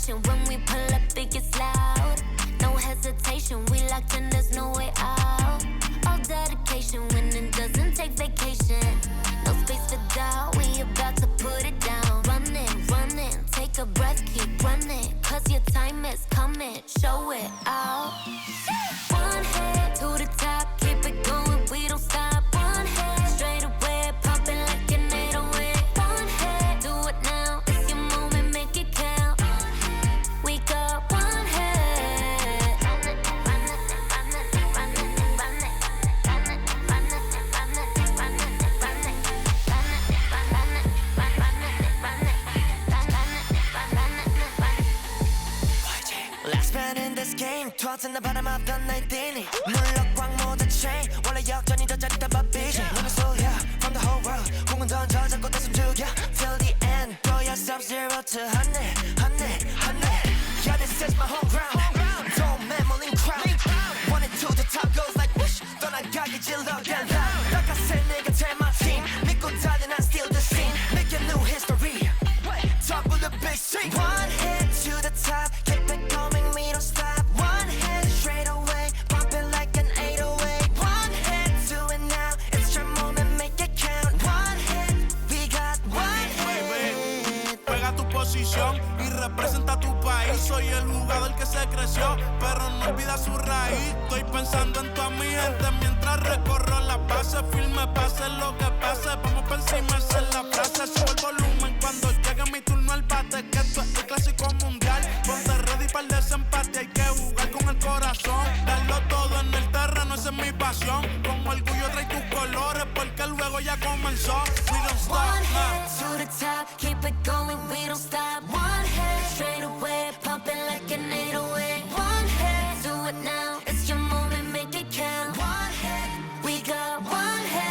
station. When we pull up, it gets loud. No hesitation, we locked in, there's no way out. All dedication, winning doesn't take vacation. No space for doubt, we about to put it down. Running, take a breath, keep running. Cause your time is coming, show it out. One head to the top, keep it going, we don't stop. One head, straight away, popping like an 808. One head, do it now, it's your moment, make it count. We got one head. Last man in this game, tossing the bottom of the night inning. 물럭광 모든 chain, 원래 역전이 더 짜릿한 밥이지. 눈을 쏠려 from the whole world, 공은 던져 잡고 다 숨죽여. Till the end, throw yourself 0 to 100. Yeah, this is my home ground. Don't memory crowd. Wanted to the top goes like whoosh. 떠나가기 질러 get loud. 나가세 내가 tell my team. 믿고 달려 난 still the same. Making new history. Top of the big street. One hit to the top, keep it coming, we don't stop. One hit straight away, popping like an 808. One hit, do it now, it's your moment, make it count. One hit, we got one hit. Juega tu posición y representa tu país. Soy el jugador que se creció, pero no olvida su raíz. Estoy pensando en toda mi gente mientras recorro la base. Firme, pase lo que pase, vamos por encima, esa es la frase. Subo el volumen cuando llegue mi turno al bate, que esto es el clásico mundial. Ponte ready para el desempate, hay que jugar con el corazón. Darlo todo en el terreno, esa es mi pasión. Con orgullo trae tus colores, porque el juego ya comenzó. We don't stop, One head to the top, keep it going, we don't stop. One head straight away, pumping like an 808. One head, do it now, it's your moment, make it count. One head, we got one head.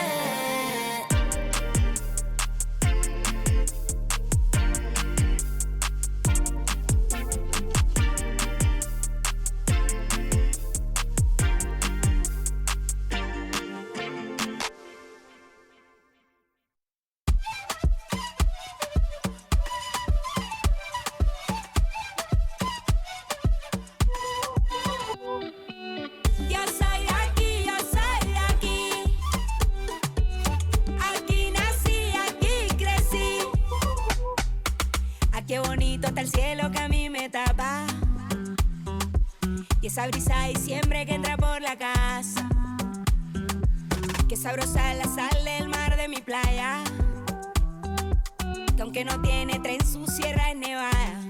Yo soy de aquí, aquí nací, aquí crecí. Ah, qué bonito está el cielo que a mí me tapa. Y esa brisa de diciembre que entra por la casa. Qué sabrosa es la sal del mar de mi playa. Que aunque no tiene tren, su sierra es nevada.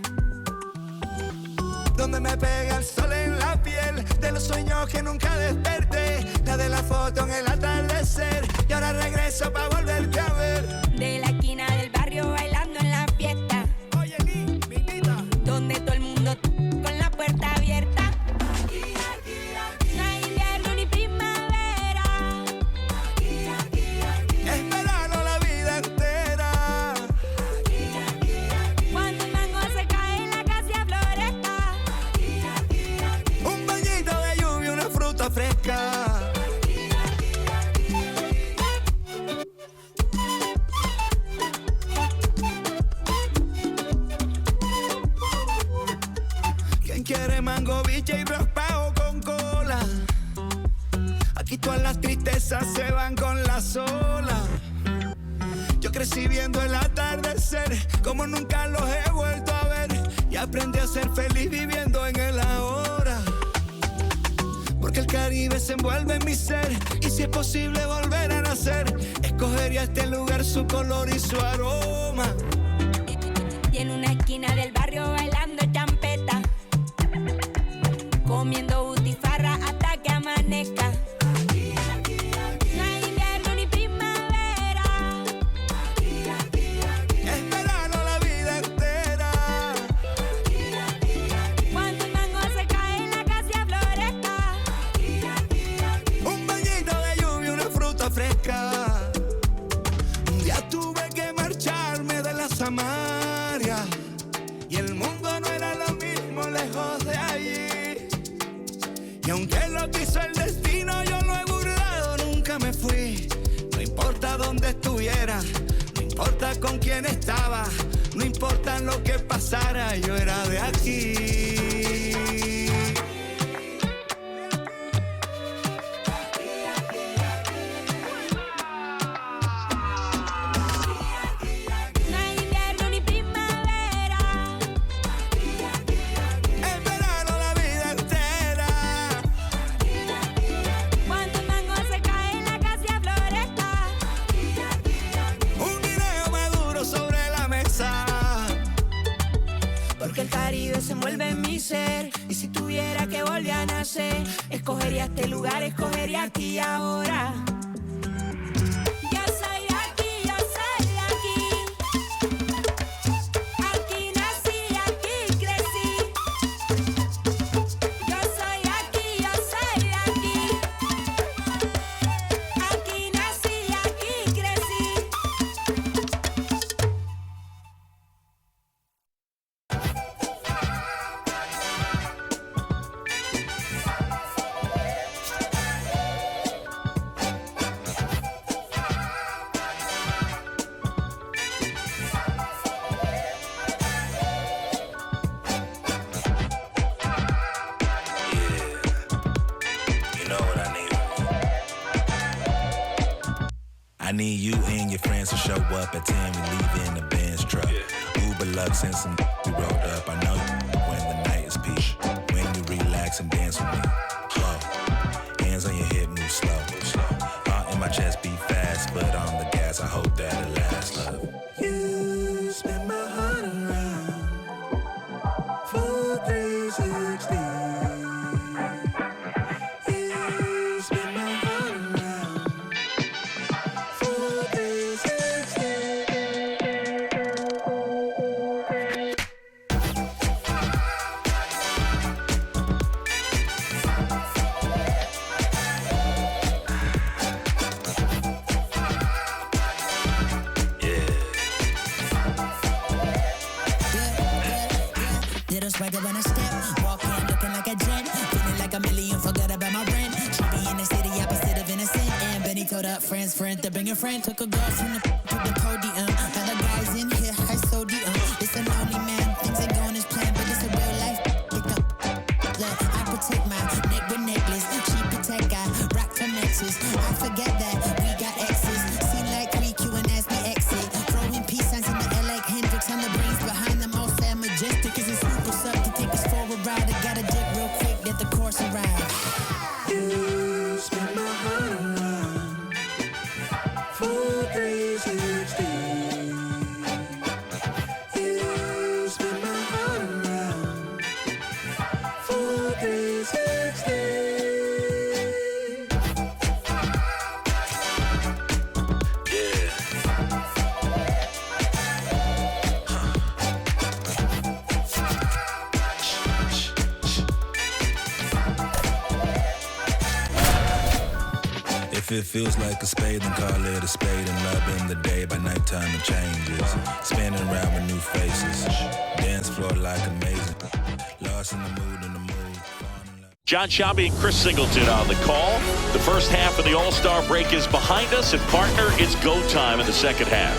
Donde me pega el sol en la piel, de los sueños que nunca desperté, la de la foto en el atardecer, y ahora regreso pa' volverte a ver. De la esquina del barrio bailando en la fiesta. Oye, mi vida, Donde todo el mundo con la puerta abierta. No hay invierno ni primavera. es verano la vida entera. Cuando el mango se cae en la casa floresta. Un bañito de lluvia, una fruta fresca. ¿Quién quiere mango, biche y raspado con cola? Aquí todas las tristezas se van con la sola. Yo crecí viendo el atardecer como nunca los he vuelto a ver, y aprendí a ser feliz viviendo en el ahora. Porque el Caribe se envuelve en mi ser, y si es posible volver a nacer, escogería este lugar, su color y su aroma. Y en una esquina del barrio bailando champeta. Comiendo butifarra hasta que amanezca. No hay invierno ni primavera. Es verano la vida entera. Cuando el mango se cae en la casa floresta. Un bañito de lluvia, una fruta fresca. Un día tuve que marcharme de la Samaria, y el mundo no era lo mismo lejos de allí. Y aunque lo quiso el destino, yo lo he burlado, nunca me fui. No importa dónde estuviera, no importa con quién estaba, No importa lo que pasara, yo era de aquí. Se envuelve en mi ser. Y si tuviera que volver a nacer, escogería este lugar, escogería aquí y ahora. Yo soy de aquí, yo soy de aquí. Aquí nací, aquí crecí. Yo soy de aquí, yo soy de aquí. Aquí nací, aquí crecí. I need you and your friends to show up at 10. We leave in the Benz truck. Uber Lux and some we rolled up. I know you when the night is peak. When you relax and dance with me. Hands on your hip, move slow. Heart in my chest beat fast, but on the gas. I hope that it lasts. Love. You spin my heart around for 360. Swagger when I step, walk in looking like a gent, feeling like a million, forgot about my rent. She be in the city, opposite of innocent. And Benny told up friends, to bring a friend. Took a girl from the to the podium. Other guys in here, high sodium. It's a lonely man, things ain't going as planned, but it's a real life. Pick up, look, I protect my neck with necklace. She protect, I rock from Nexus. I forget that we got exes. Seen like 3Q and as we exit. Throwing peace signs in the air like Hendrix on the brains behind them all sad majestic. Cause it's to take us for a ride. I gotta dip real quick, let the course arrive. You spin my heart around for 360. You spin my heart around for 360. If it feels like a spade, then call it a spade. And love in the day, by nighttime it changes. Spinning around with new faces. Dance floor like amazing. Lost in the mood, John Shelby and Chris Singleton on the call. The first half of the All-Star break is behind us, and partner, it's go time in the second half.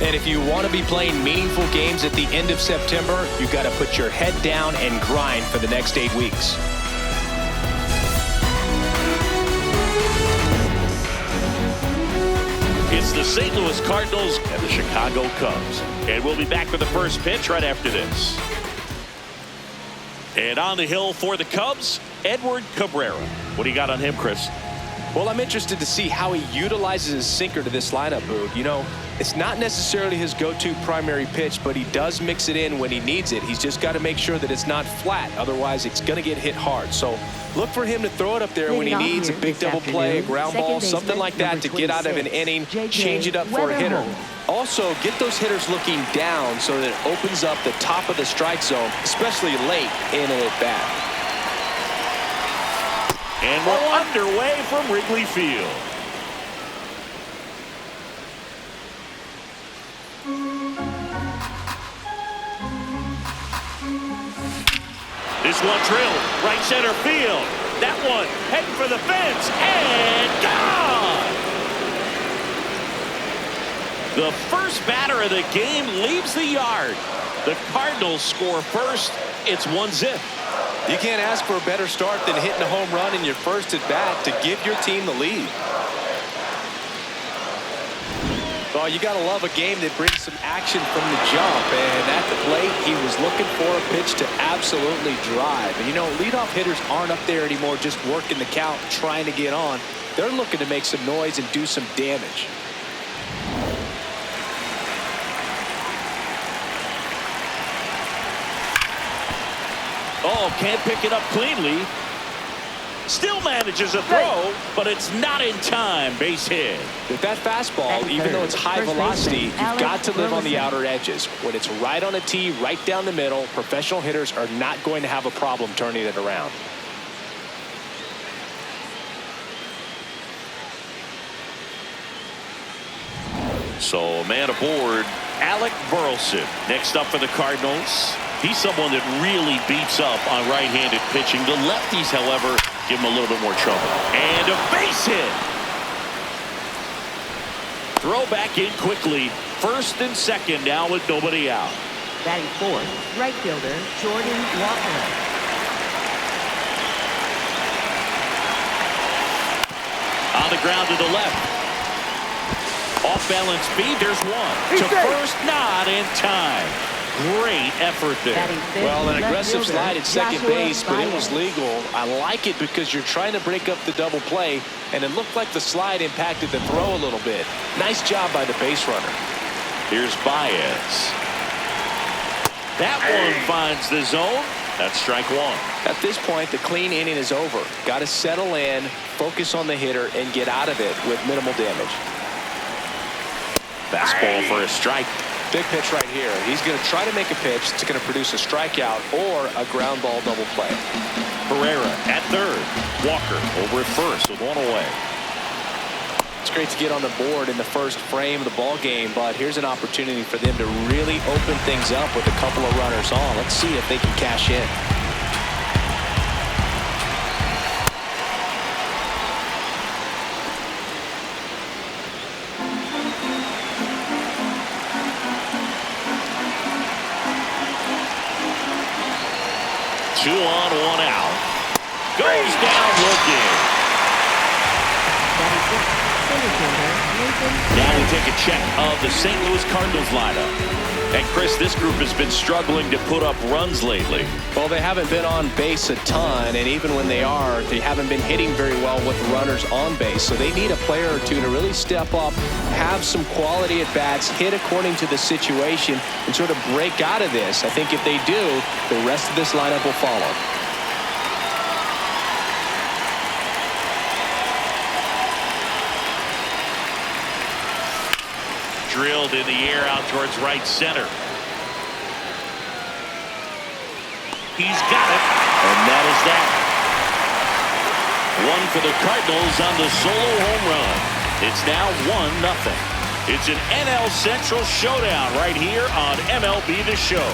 And if you want to be playing meaningful games at the end of September, you've got to put your head down and grind for the next 8 weeks. It's the St. Louis Cardinals and the Chicago Cubs. And we'll be back for the first pitch right after this. And on the hill for the Cubs, Edward Cabrera. What do you got on him, Chris? Well, I'm interested to see how he utilizes his sinker to this lineup, Boog. You know, it's not necessarily his go-to primary pitch, but he does mix it in when he needs it. He's just got to make sure that it's not flat. Otherwise, it's going to get hit hard. So look for him to throw it up there when he needs a big double play, a ground ball, something like that to get out of an inning, change it up for a hitter. Also, get those hitters looking down so that it opens up the top of the strike zone, especially late in an at-bat. And we're underway from Wrigley Field. This one drilled right center field. That one heading for the fence and gone. The first batter of the game leaves the yard. The Cardinals score first. It's 1-0. You can't ask for a better start than hitting a home run in your first at bat to give your team the lead. Oh, you got to love a game that brings some action from the jump. And at the plate, he was looking for a pitch to absolutely drive. And, you know, leadoff hitters aren't up there anymore just working the count, trying to get on. They're looking to make some noise and do some damage. Oh, can't pick it up cleanly. Still manages a throw, but it's not in time. Base hit. With that fastball, even though it's high velocity, you've got to live on the outer edges. When it's right on a tee, right down the middle, professional hitters are not going to have a problem turning it around. So, man aboard, Alec Burleson. Next up for the Cardinals. He's someone that really beats up on right-handed pitching. The lefties, however, give him a little bit more trouble. And a base hit. Throw back in quickly. First and second now with nobody out. Batting fourth, right fielder Jordan Walker. On the ground to the left. Off balance speed, there's one. To first, not in time. Great effort there. Well, an aggressive slide at second base, but it was legal. I like it because you're trying to break up the double play, and it looked like the slide impacted the throw a little bit. Nice job by the base runner. Here's Baez. That one finds the zone. That's strike one. At this point, the clean inning is over. Got to settle in, focus on the hitter, and get out of it with minimal damage. Fastball for a strike. Big pitch right here. He's going to try to make a pitch that's going to produce a strikeout or a ground ball double play. Cabrera at third. Walker over at first with one away. It's great to get on the board in the first frame of the ball game, but here's an opportunity for them to really open things up with a couple of runners on. Let's see if they can cash in. Two on, one out. Goes down looking. Now we take a check of the St. Louis Cardinals lineup. And Chris, this group has been struggling to put up runs lately. Well, they haven't been on base a ton, and even when they are, they haven't been hitting very well with runners on base. So they need a player or two to really step up, have some quality at bats, hit according to the situation, and sort of break out of this. I think if they do, the rest of this lineup will follow. Drilled in the air out towards right center. He's got it, and that is that. One for the Cardinals on the solo home run. It's now 1-0. It's an NL Central showdown right here on MLB The Show.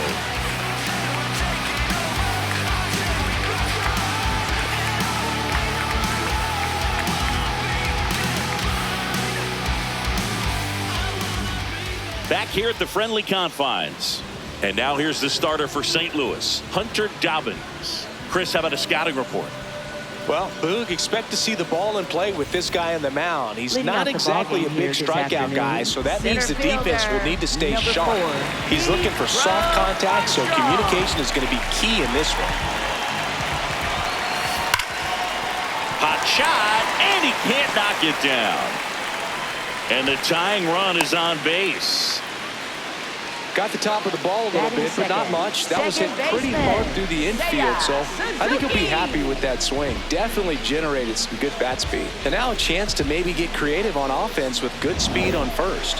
Back here at the friendly confines. And now here's the starter for St. Louis, Hunter Dobbins. Chris, how about a scouting report? Well, Boog, expect to see the ball in play with this guy on the mound. He's not exactly a big strikeout guy, so that means the defense will need to stay sharp. He's looking for soft contact, so communication is going to be key in this one. Hot shot, and he can't knock it down. And the tying run is on base. Got the top of the ball a little bit, but not much. That was hit pretty hard through the infield, so I think he'll be happy with that swing. Definitely generated some good bat speed. And now a chance to maybe get creative on offense with good speed on first.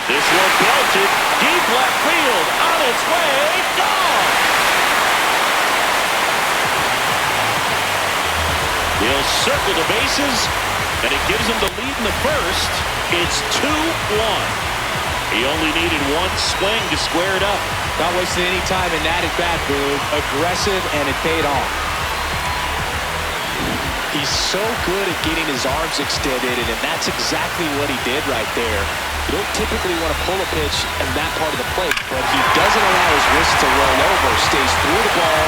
This one belted deep left field, on its way, gone. He'll circle the bases, and it gives him the lead in the first. It's 2-1. He only needed one swing to square it up. Not wasting any time in that at bat, Boog. Aggressive, and it paid off. He's so good at getting his arms extended, and that's exactly what he did right there. You don't typically want to pull a pitch in that part of the plate, but he doesn't allow his wrist to roll over, stays through the ball,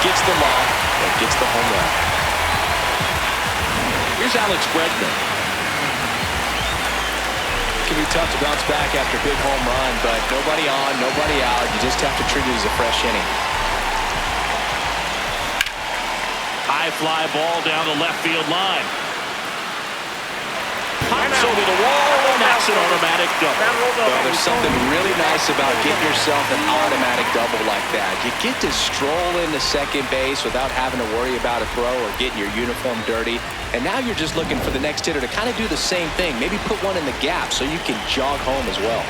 gets the lob, and gets the home run. Here's Alex Bregman. It can be tough to bounce back after a big home run, but nobody on, nobody out. You just have to treat it as a fresh inning. High fly ball down the left field line. Pops over the wall, and that's an automatic double. Well, there's something really nice about getting yourself an automatic double like that. You get to stroll into second base without having to worry about a throw or getting your uniform dirty. And now you're just looking for the next hitter to kind of do the same thing. Maybe put one in the gap so you can jog home as well.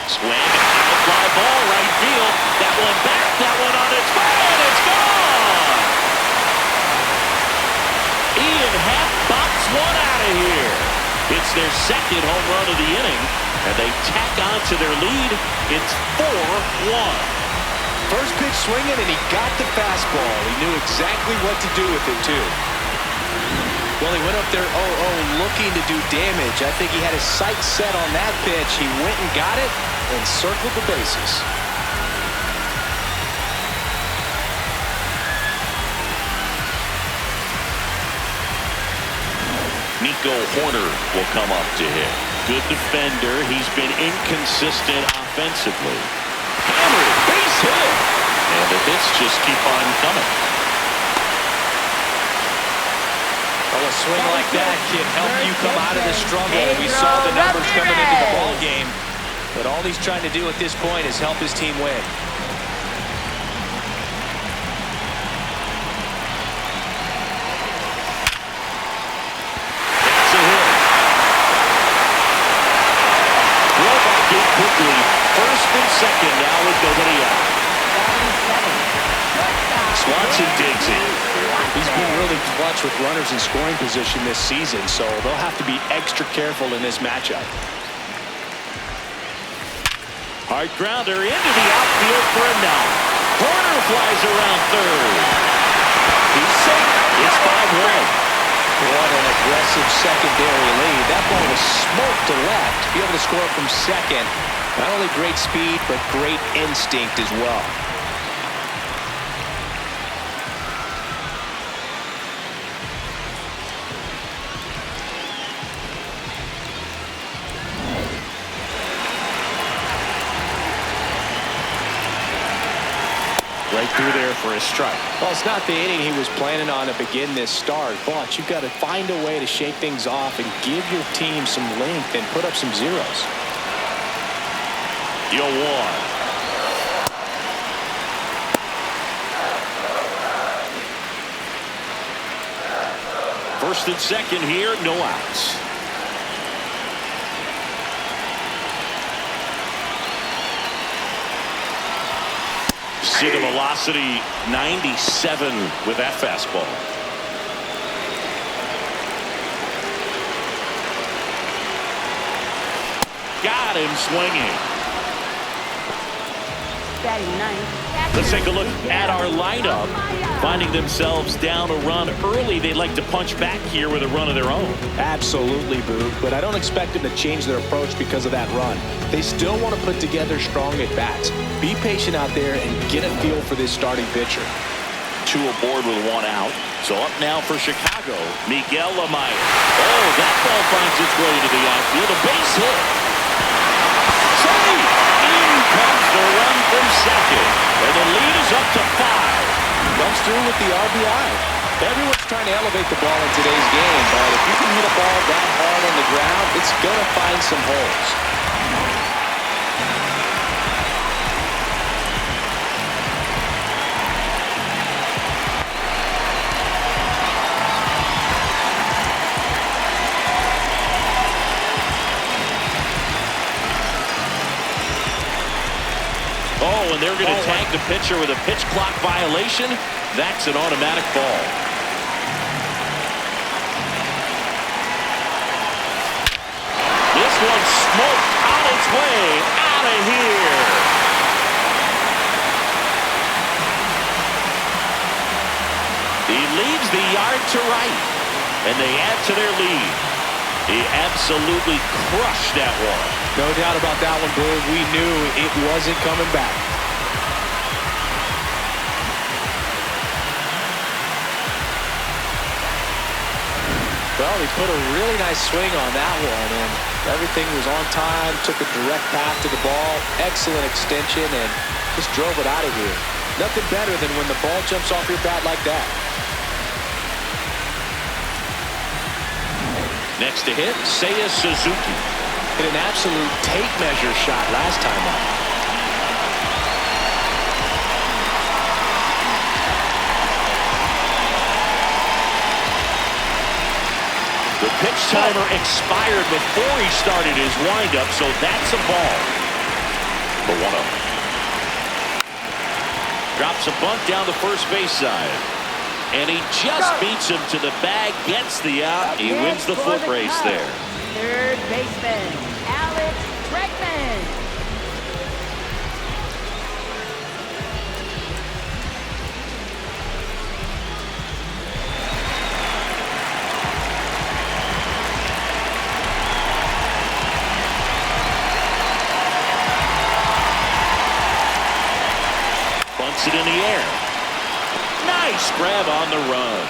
Swing, high fly ball, right field. That one back, that one on its way, and it's gone! Ian Happ bops one out of here. It's their second home run of the inning, and they tack on to their lead. It's 4-1. First pitch swinging, and he got the fastball. He knew exactly what to do with it, too. Well, he went up there 0-0 looking to do damage. I think he had his sights set on that pitch. He went and got it and circled the bases. Nico Horner will come up to hit. Good defender. He's been inconsistent offensively. Hammered, base hit. And the hits just keep on coming. Well, a swing like that can help you come out of the struggle. We saw the numbers coming into the ball game. But all he's trying to do at this point is help his team win. That's a hit. Robot did quickly. First and second now with nobody out. Swanson digs in. He's been really clutch with runners in scoring position this season, so they'll have to be extra careful in this matchup. Hard grounder into the outfield for a knock. Horner flies around third. He's safe. It's 5-1. What an aggressive secondary lead. That ball was smoked to left. To be able to score from second, not only great speed, but great instinct as well. Right through there for a strike. Well, it's not the inning he was planning on to begin this start, but you've got to find a way to shake things off and give your team some length and put up some zeros. 0-1. First and second here, no outs. See the velocity, 97 with that fastball. Got him swinging. Let's take a look at our lineup. Finding themselves down a run early, they'd like to punch back here with a run of their own. Absolutely, Boog, but I don't expect them to change their approach because of that run. They still want to put together strong at-bats. Be patient out there and get a feel for this starting pitcher. 2 aboard with 1 out. So up now for Chicago, Miguel Amaya. Oh, that ball finds its way to the outfield. A base hit. Save! In comes the run from second. And the lead is up to 5. Comes through with the RBI. Everyone's trying to elevate the ball in today's game, but if you can hit a ball that hard on the ground, it's going to find some holes. Oh, and they're going to tag the pitcher with a pitch clock violation. That's an automatic ball. swing. Out of here. He leads the yard to right, and they add to their lead. He absolutely crushed that one. No doubt about that one, Boog. We knew it wasn't coming back. Well, he put a really nice swing on that one, and everything was on time, took a direct path to the ball, excellent extension, and just drove it out of here. Nothing better than when the ball jumps off your bat like that. Next to hit, Seiya Suzuki. Hit an absolute tape measure shot last time out. The pitch timer expired before he started his windup, so that's a ball. The 1-0. Drops a bunt down the first base side. And he just beats him to the bag, gets the out. He wins the foot race there. Third baseman, Alex Bregman. Bunts it in the air. Nice grab on the run.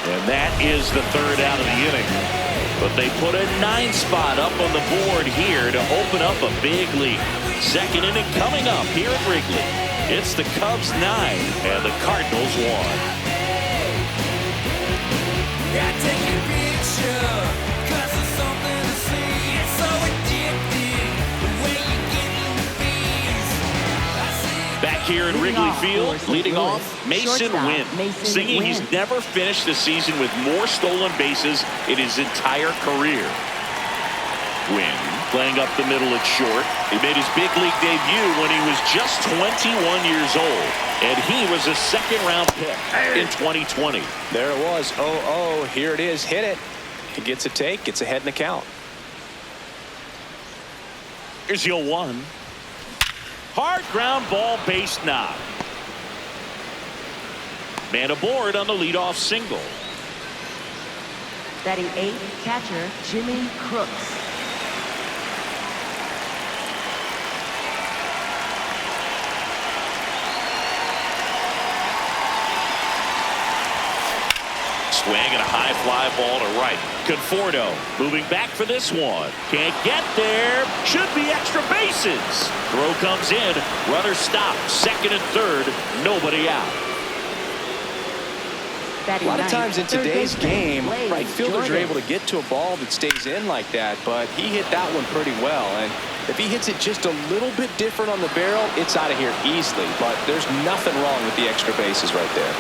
And that is the third out of the inning. But they put a 9 spot up on the board here to open up a big lead. Second inning coming up here at Wrigley. It's the Cubs 9 and the Cardinals 1. Back here in Wrigley Field, leading off, Mason Wynn, singing he's never finished a season with more stolen bases in his entire career. Wynn playing up the middle at short. He made his big league debut when he was just 21 years old, and he was a second-round pick in 2020. There it was. 0-0. Here it is. Hit it. He gets a take, gets ahead in the count. Here's 0-1. Hard ground ball, base knock. Man aboard on the leadoff single. Batting 8, catcher Jimmy Crooks. Swing and a high fly ball to right. Conforto moving back for this one. Can't get there. Should be extra bases. Throw comes in. Runner stopped. Second and third. Nobody out. A lot of times in today's game, right fielders are able to get to a ball that stays in like that, but he hit that one pretty well. And if he hits it just a little bit different on the barrel, it's out of here easily. But there's nothing wrong with the extra bases right there.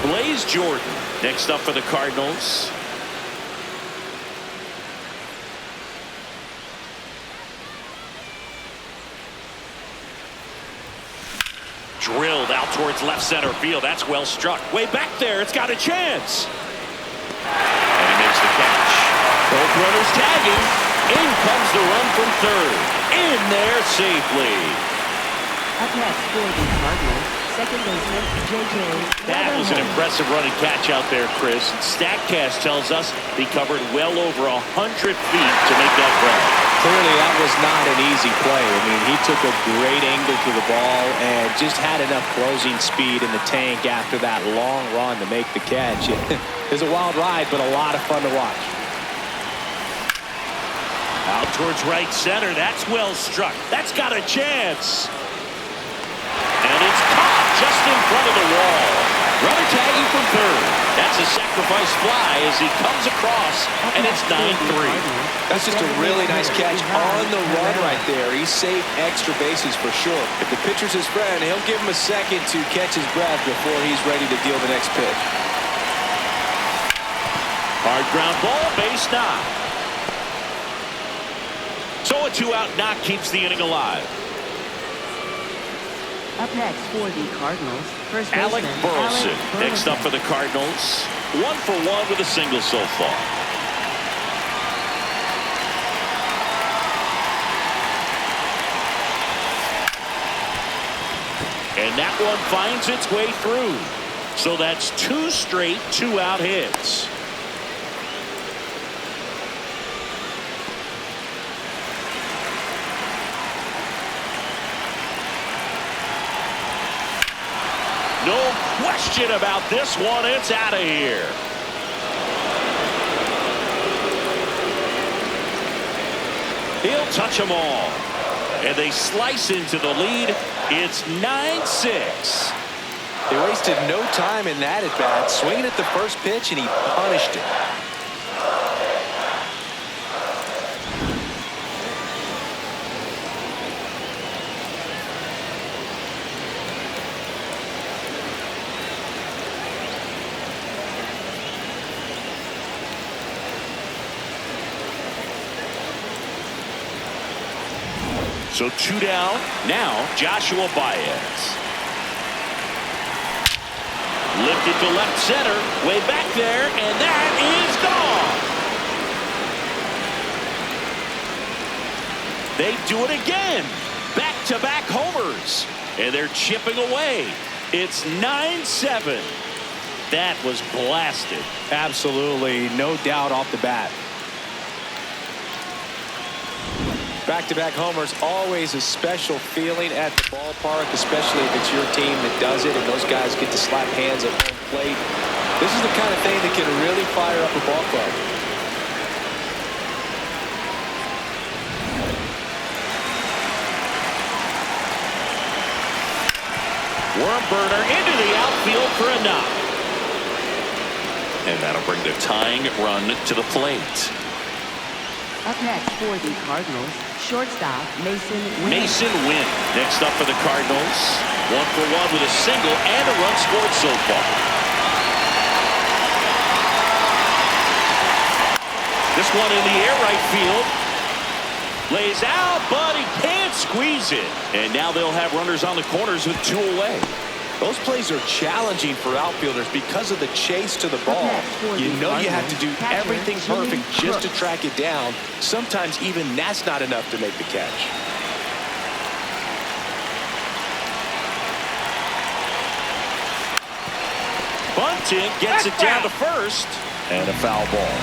Blaze Jordan next up for the Cardinals. Drilled out towards left center field. That's well struck. Way back there. It's got a chance. And he makes the catch. Both runners tagging. In comes the run from third. In there safely. Up next for the Cardinals, second baseman J.J. That was an impressive running catch out there, Chris. StatCast tells us he covered well over 100 feet to make that grab. Clearly, that was not an easy play. I mean, he took a great angle to the ball and just had enough closing speed in the tank after that long run to make the catch. It was a wild ride, but a lot of fun to watch. Out towards right center. That's well struck. That's got a chance. And it's caught just in front of the wall. Runner tagging from third. That's a sacrifice fly as he comes across, and it's 9-3. That's just a really nice catch on the run right there. He saved extra bases for sure. If the pitcher's his friend, he'll give him a second to catch his breath before he's ready to deal the next pitch. Hard ground ball, base knock. So a 2-out knock keeps the inning alive. Up next for the Cardinals, first baseman Alec Burleson next up for the Cardinals. 1 for 1 with a single so far. And that one finds its way through. So that's 2 straight 2-out hits. No question about this one. It's out of here. He'll touch them all. And they slice into the lead. It's 9-6. They wasted no time in that at bat, swinging at the first pitch, and he punished it. So 2 down. Now Joshua Baez. Lifted to left center. Way back there. And that is gone. They do it again. Back-to-back homers. And they're chipping away. It's 9-7. That was blasted. Absolutely. No doubt off the bat. Back-to-back homers, always a special feeling at the ballpark, especially if it's your team that does it and those guys get to slap hands at home plate. This is the kind of thing that can really fire up a ball club. Worm burner into the outfield for a knock. And that'll bring the tying run to the plate. Up next for the Cardinals, shortstop Mason Wynn. Mason Wynn next up for the Cardinals. 1-for-1 with a single and a run scored so far. This one in the air, right field. Lays out, but he can't squeeze it. And now they'll have runners on the corners with 2 away. Those plays are challenging for outfielders because of the chase to the ball. You know you have to do everything perfect just to track it down. Sometimes even that's not enough to make the catch. Bunting gets it down to first. And a foul ball.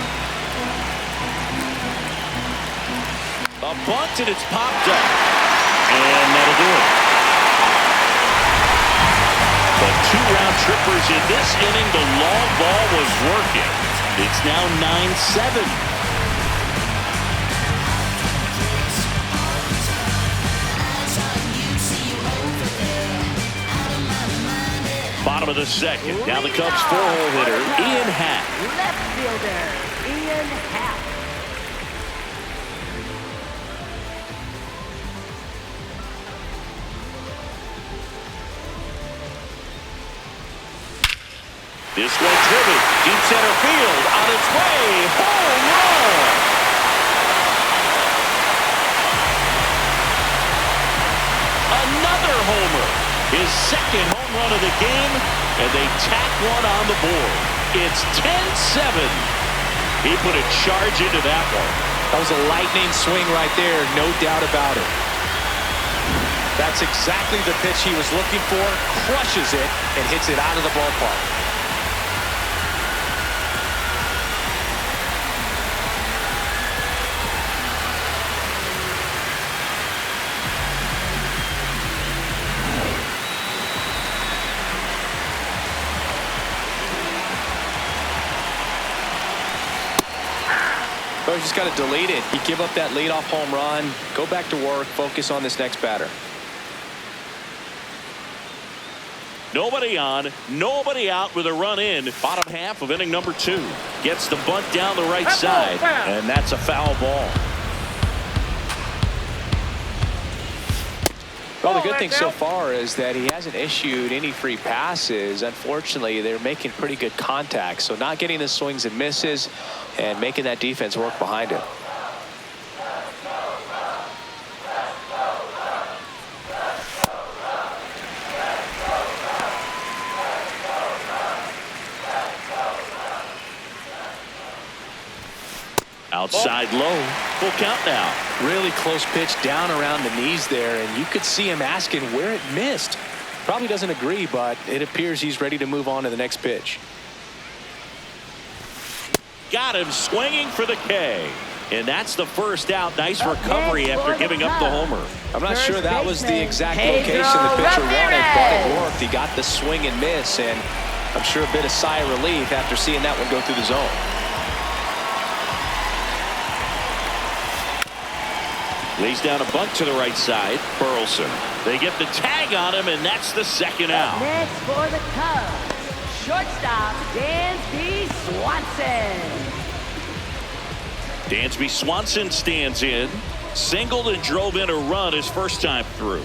A bunt and it's popped up. And that'll do it. The 2-round trippers in this inning. The long ball was working. It's now 9-7. Bottom of the second. Now the Cubs 4-hole hitter, Ian Happ. Left fielder, Ian Happ. This one driven deep center field on its way. Home run. Another homer. His second home run of the game, and they tack one on the board. It's 10-7. He put a charge into that one. That was a lightning swing right there, no doubt about it. That's exactly the pitch he was looking for, crushes it, and hits it out of the ballpark. Oh, he's just got to delete it. You give up that leadoff home run, go back to work, focus on this next batter. Nobody on, nobody out with a run in. Bottom half of inning number 2. Gets the bunt down the right side, and that's a foul ball. Well, the good thing so far is that he hasn't issued any free passes. Unfortunately, they're making pretty good contact, so not getting the swings and misses and making that defense work behind it. Outside low, full count now. Really close pitch down around the knees there, and you could see him asking where it missed. Probably doesn't agree, but it appears he's ready to move on to the next pitch. Got him swinging for the K. And that's the first out. Nice recovery after giving up the homer. I'm not sure that was the exact location the pitcher wanted, but it worked. He got the swing and miss, and I'm sure a bit of sigh of relief after seeing that one go through the zone. Lays down a bunt to the right side. Burleson. They get the tag on him, and that's the second out. Next for the Cubs, shortstop Dansby Swanson. Dansby Swanson stands in. Singled and drove in a run his first time through.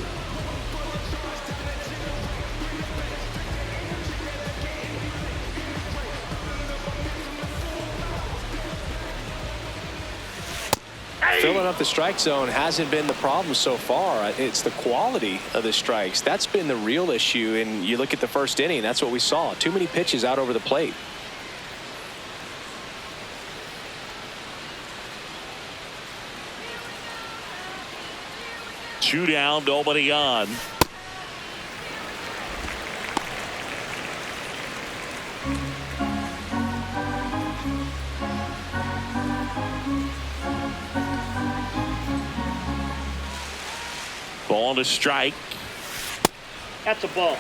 Filling up the strike zone hasn't been the problem so far. It's the quality of the strikes. That's been the real issue. And you look at the first inning, that's what we saw. Too many pitches out over the plate. Two down, nobody on. Ball to strike. That's a ball.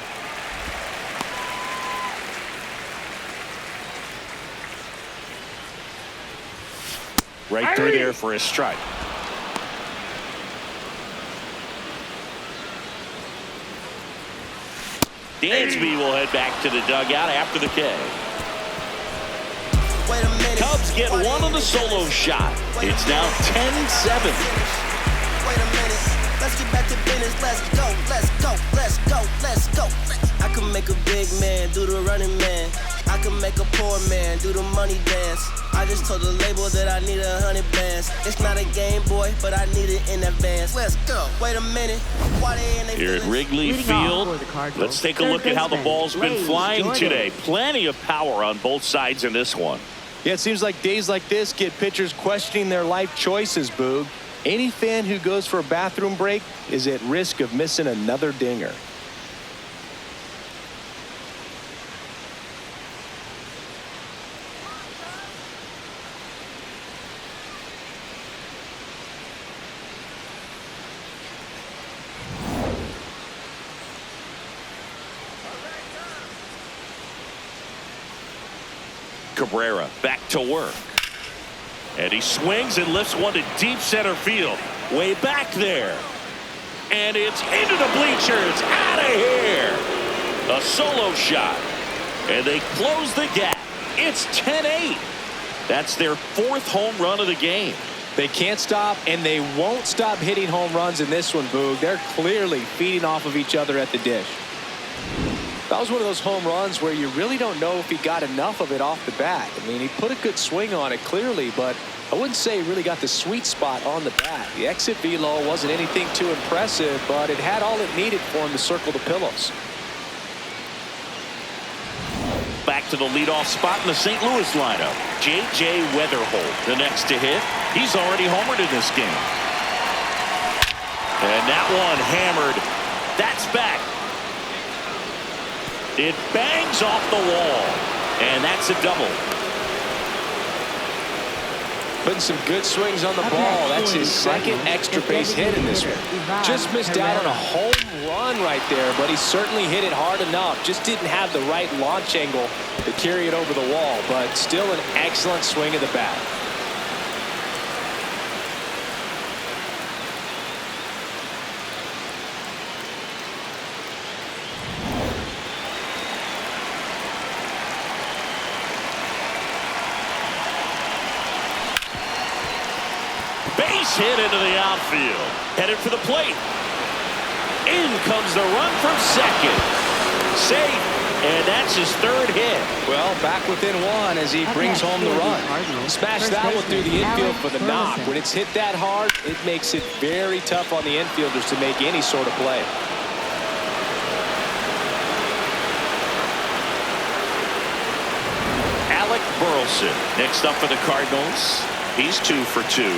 Right through there for a strike. Dansby will head back to the dugout after the K. Cubs get one on the solo shot. It's now 10-7. Wait a minute. Let's get back to business. Let's go. Let's go. Let's go. Let's go. I can make a big man do the running man. I can make a poor man do the money dance. I just told the label that I need 100 bands. It's not a Game Boy, but I need it in advance. Let's go. Wait a minute. Why they in Here at Wrigley Field, let's take a look at how the ball's been flying today. Plenty of power on both sides in this one. Yeah, it seems like days like this get pitchers questioning their life choices, Boog. Any fan who goes for a bathroom break is at risk of missing another dinger. Cabrera back to work. And he swings and lifts one to deep center field. Way back there. And it's into the bleachers. Out of here. A solo shot. And they close the gap. It's 10-8. That's their fourth home run of the game. They can't stop, and they won't stop hitting home runs in this one, Boog. They're clearly feeding off of each other at the dish. That was one of those home runs where you really don't know if he got enough of it off the bat. I mean, he put a good swing on it clearly, but I wouldn't say he really got the sweet spot on the bat. The exit velo wasn't anything too impressive, but it had all it needed for him to circle the pillows. Back to the leadoff spot in the St. Louis lineup. J.J. Weatherholt, the next to hit. He's already homered in this game. And that one hammered. That's back. It bangs off the wall, and that's a double. Putting some good swings on the ball. That's his second extra base hit in this one. Just missed out on a home run right there, but he certainly hit it hard enough. Just didn't have the right launch angle to carry it over the wall, but still an excellent swing of the bat. Base hit into the outfield. Headed for the plate. In comes the run from second. Safe. And that's his third hit. Well, back within one as he brings home the run. Smash that one through the infield for the knock. When it's hit that hard, it makes it very tough on the infielders to make any sort of play. Alec Burleson next up for the Cardinals. He's 2 for 2.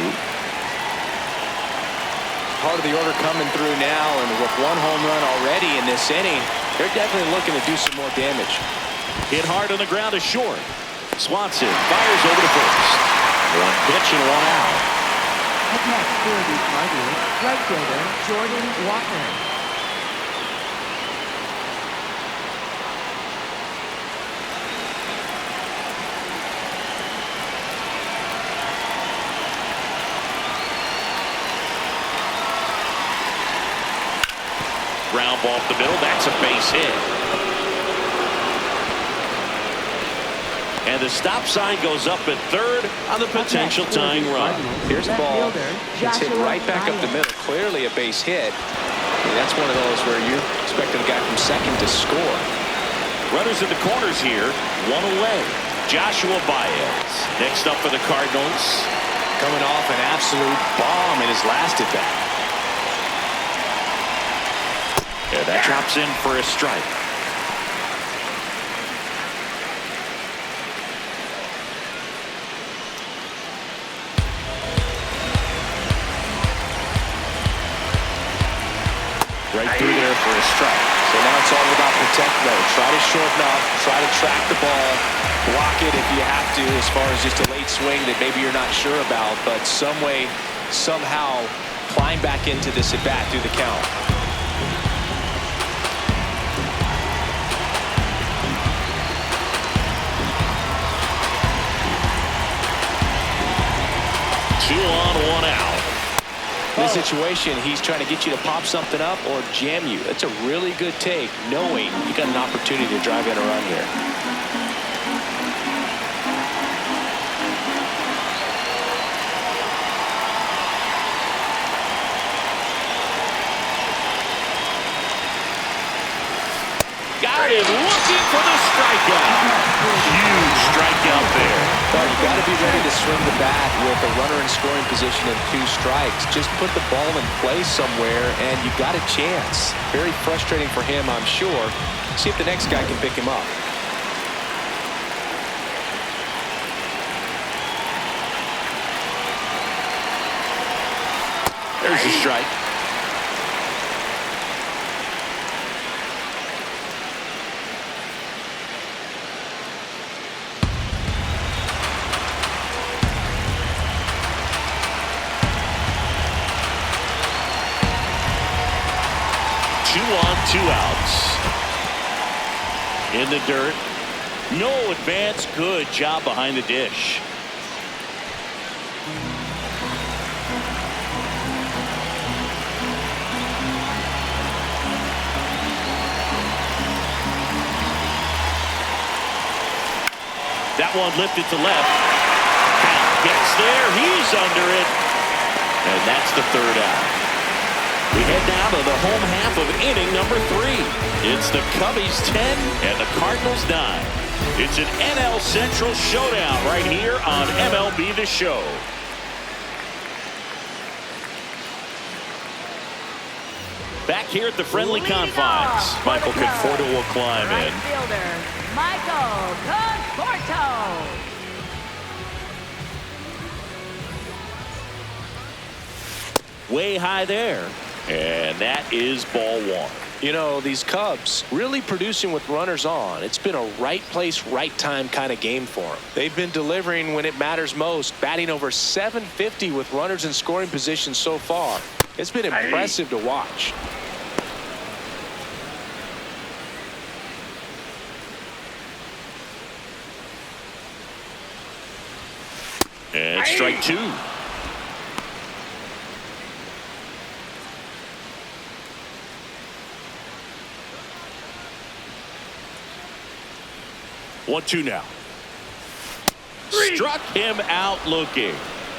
Part of the order coming through now, and with one home run already in this inning, They're definitely looking to do some more damage. Hit hard on the ground is short. Swanson fires over to first. One pitch and one out. Attack for the Cardinals, right fielder Jordan Walker. Ground ball up the middle. That's a base hit. And the stop sign goes up at third on the potential tying run. Here's the ball. It's hit right back up the middle. Clearly a base hit. And that's one of those where you're expecting a guy from second to score. Runners in the corners here. One away. Joshua Baez. Next up for the Cardinals. Coming off an absolute bomb in his last at bat. Yeah, that drops in for a strike. Right through there for a strike. So now it's all about protect mode. Try to shorten up, try to track the ball, block it if you have to, as far as just a late swing that maybe you're not sure about, but some way, somehow climb back into this at bat through the count. Two on, one out. In this situation, he's trying to get you to pop something up or jam you. That's a really good take, knowing you got an opportunity to drive in a run here. Got him looking for the strikeout. Huge strikeout there. But you got to be ready to swing the bat with a runner in scoring position and 2 strikes. Just put the ball in play somewhere, and you got a chance. Very frustrating for him, I'm sure. See if the next guy can pick him up. There's a strike. Two outs. In the dirt. No advance. Good job behind the dish. That one lifted to left. Count gets there. He's under it. And that's the third out. We head now to the home half of inning number 3. It's the Cubbies 10 and the Cardinals 9. It's an NL Central showdown right here on MLB The Show. Back here at the friendly confines, Michael Conforto will climb in. Fielder, Michael Conforto. Way high there. And that is ball 1. You know, these Cubs really producing with runners on. It's been a right place, right time kind of game for them. They've been delivering when it matters most, batting over .750 with runners in scoring position so far. It's been impressive to watch. And strike 2. One-two now. Struck him out looking.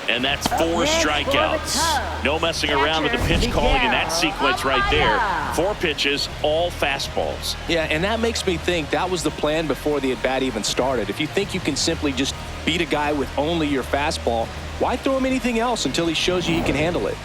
And that's 4 strikeouts. No messing around with the pitch calling in that sequence right there. 4 pitches, all fastballs. Yeah, and that makes me think that was the plan before the at-bat even started. If you think you can simply just beat a guy with only your fastball, why throw him anything else until he shows you he can handle it?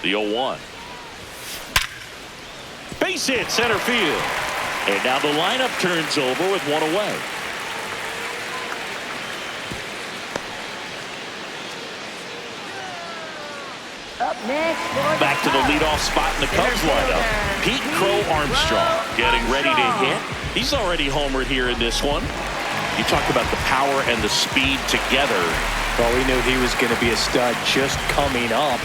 The 0-1. Base hit center field. And now the lineup turns over with one away. Up next, back to the leadoff spot in the Cubs lineup. Pete Crow Armstrong getting ready to hit. He's already homered here in this one. You talk about the power and the speed together. Well, we knew he was going to be a stud just coming up,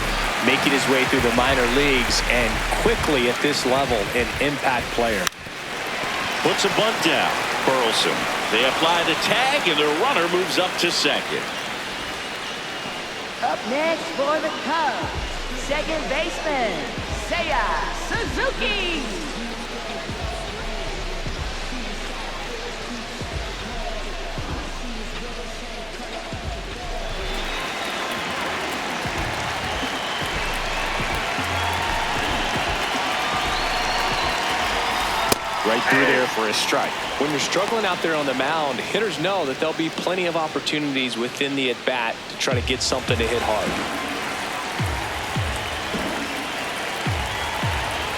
making his way through the minor leagues, and quickly at this level, an impact player. Puts a bunt down. Burleson. They apply the tag, and the runner moves up to second. Up next for the Cubs, second baseman, Seiya Suzuki. Right through there for a strike. When you're struggling out there on the mound, hitters know that there'll be plenty of opportunities within the at-bat to try to get something to hit hard.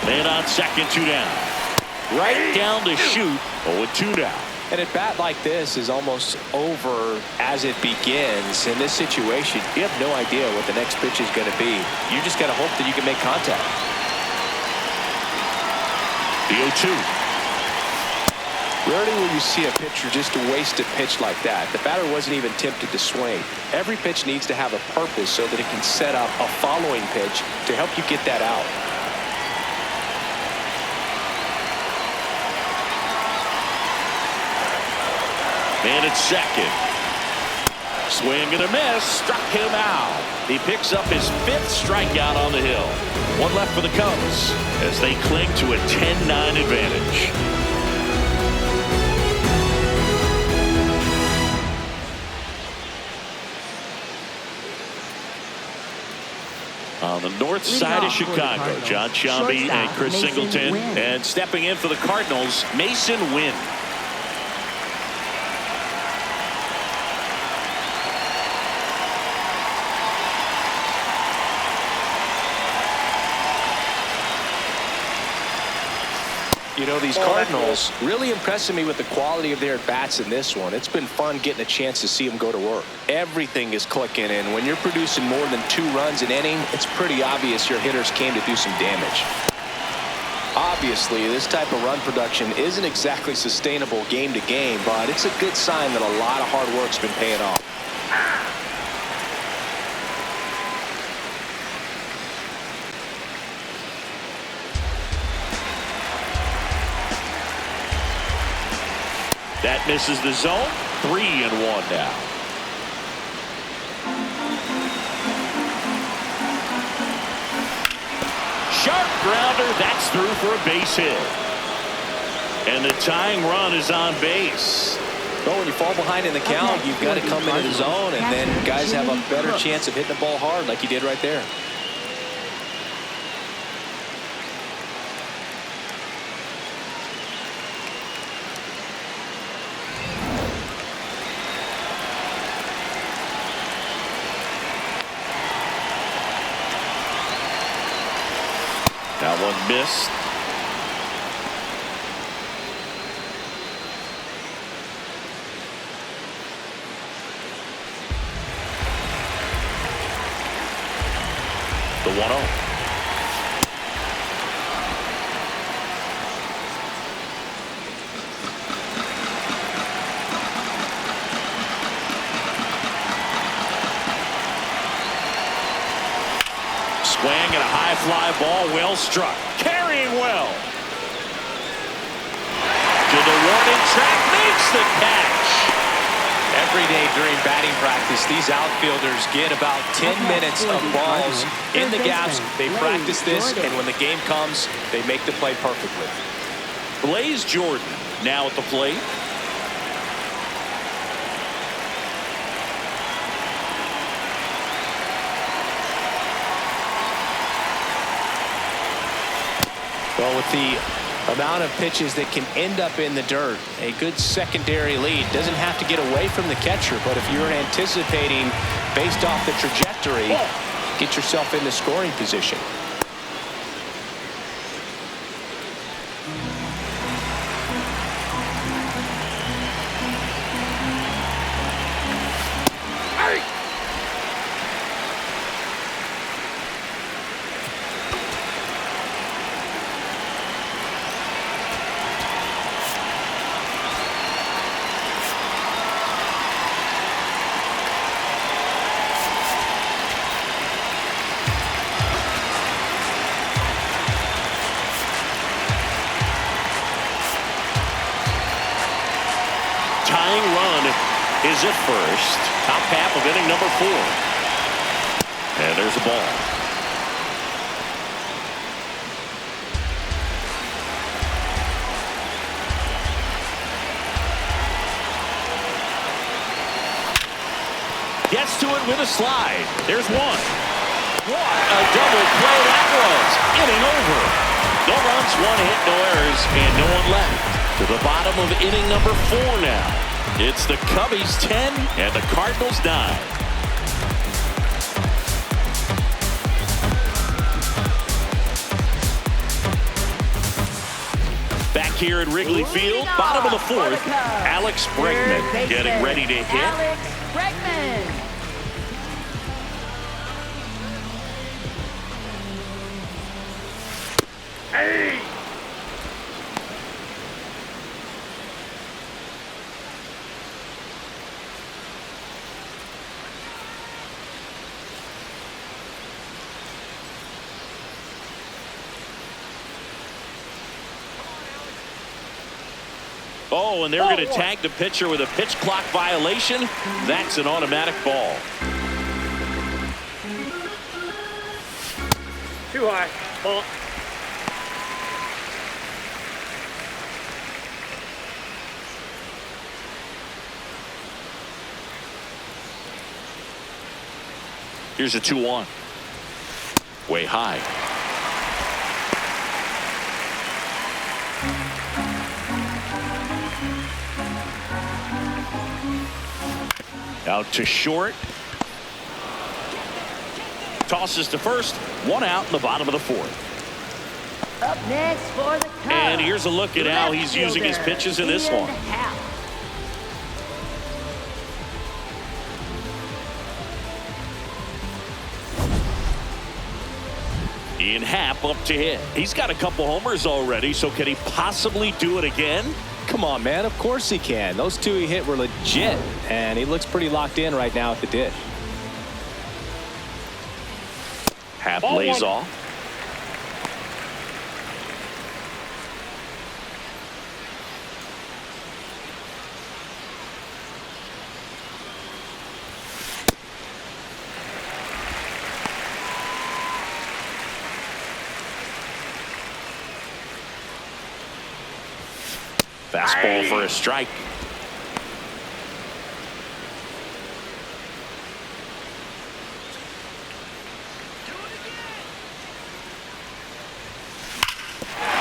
Man on second, 2 down. Right down to shoot. 0-2 now. An at-bat like this is almost over as it begins. In this situation, you have no idea what the next pitch is going to be. You just got to hope that you can make contact. The 0-2. Rarely will you see a pitcher just waste a pitch like that. The batter wasn't even tempted to swing. Every pitch needs to have a purpose so that it can set up a following pitch to help you get that out. Man at second. Swing and a miss. Struck him out. He picks up his 5th strikeout on the hill. One left for the Cubs as they cling to a 10-9 advantage. On the north side of Chicago, John Sciambi and Chris Singleton. And stepping in for the Cardinals, Mason Wynn. You know, these Cardinals really impressing me with the quality of their at-bats in this one. It's been fun getting a chance to see them go to work. Everything is clicking, and when you're producing more than 2 runs an inning, it's pretty obvious your hitters came to do some damage. Obviously, this type of run production isn't exactly sustainable game to game, but it's a good sign that a lot of hard work's been paying off. That misses the zone. 3-1 now. Sharp grounder. That's through for a base hit. And the tying run is on base. Well, when you fall behind in the count, you've got to come into the zone, and then guys have a better chance of hitting the ball hard like you did right there. That one missed. The 1-0. Swing and a high fly ball, well struck. Carrying well. To the warning track, makes the catch. Every day during batting practice, these outfielders get about 10 minutes of balls in the gaps. They practice this, and when the game comes, they make the play perfectly. Blaze Jordan now at the plate. Well, with the amount of pitches that can end up in the dirt, a good secondary lead doesn't have to get away from the catcher, but if you're anticipating based off the trajectory, get yourself into scoring position. is at first. Top half of inning number 4. And there's a ball. Gets to it with a slide. There's one. What a double play that was. Inning over. No runs, 1 hit, no errors, and no one left. To the bottom of inning number 4 now. It's the Cubbies 10 and the Cardinals 9. Back here at Wrigley Field, bottom of the 4th, Alex Bregman getting ready to hit. Alex Bregman. Hey! Oh, and they're going to tag the pitcher with a pitch clock violation. That's an automatic ball. Too high. Ball. Here's a 2-1. Way high. Out to short. Tosses to first. 1 out in the bottom of the 4th. Up next for the Cubs. And here's a look at how he's using his pitches in this one. Ian Happ up to hit. He's got a couple homers already, so can he possibly do it again? Come on, man. Of course he can. Those 2 he hit were legit, and he looks pretty locked in right now at the dish. Happ lays off. Fastball for a strike.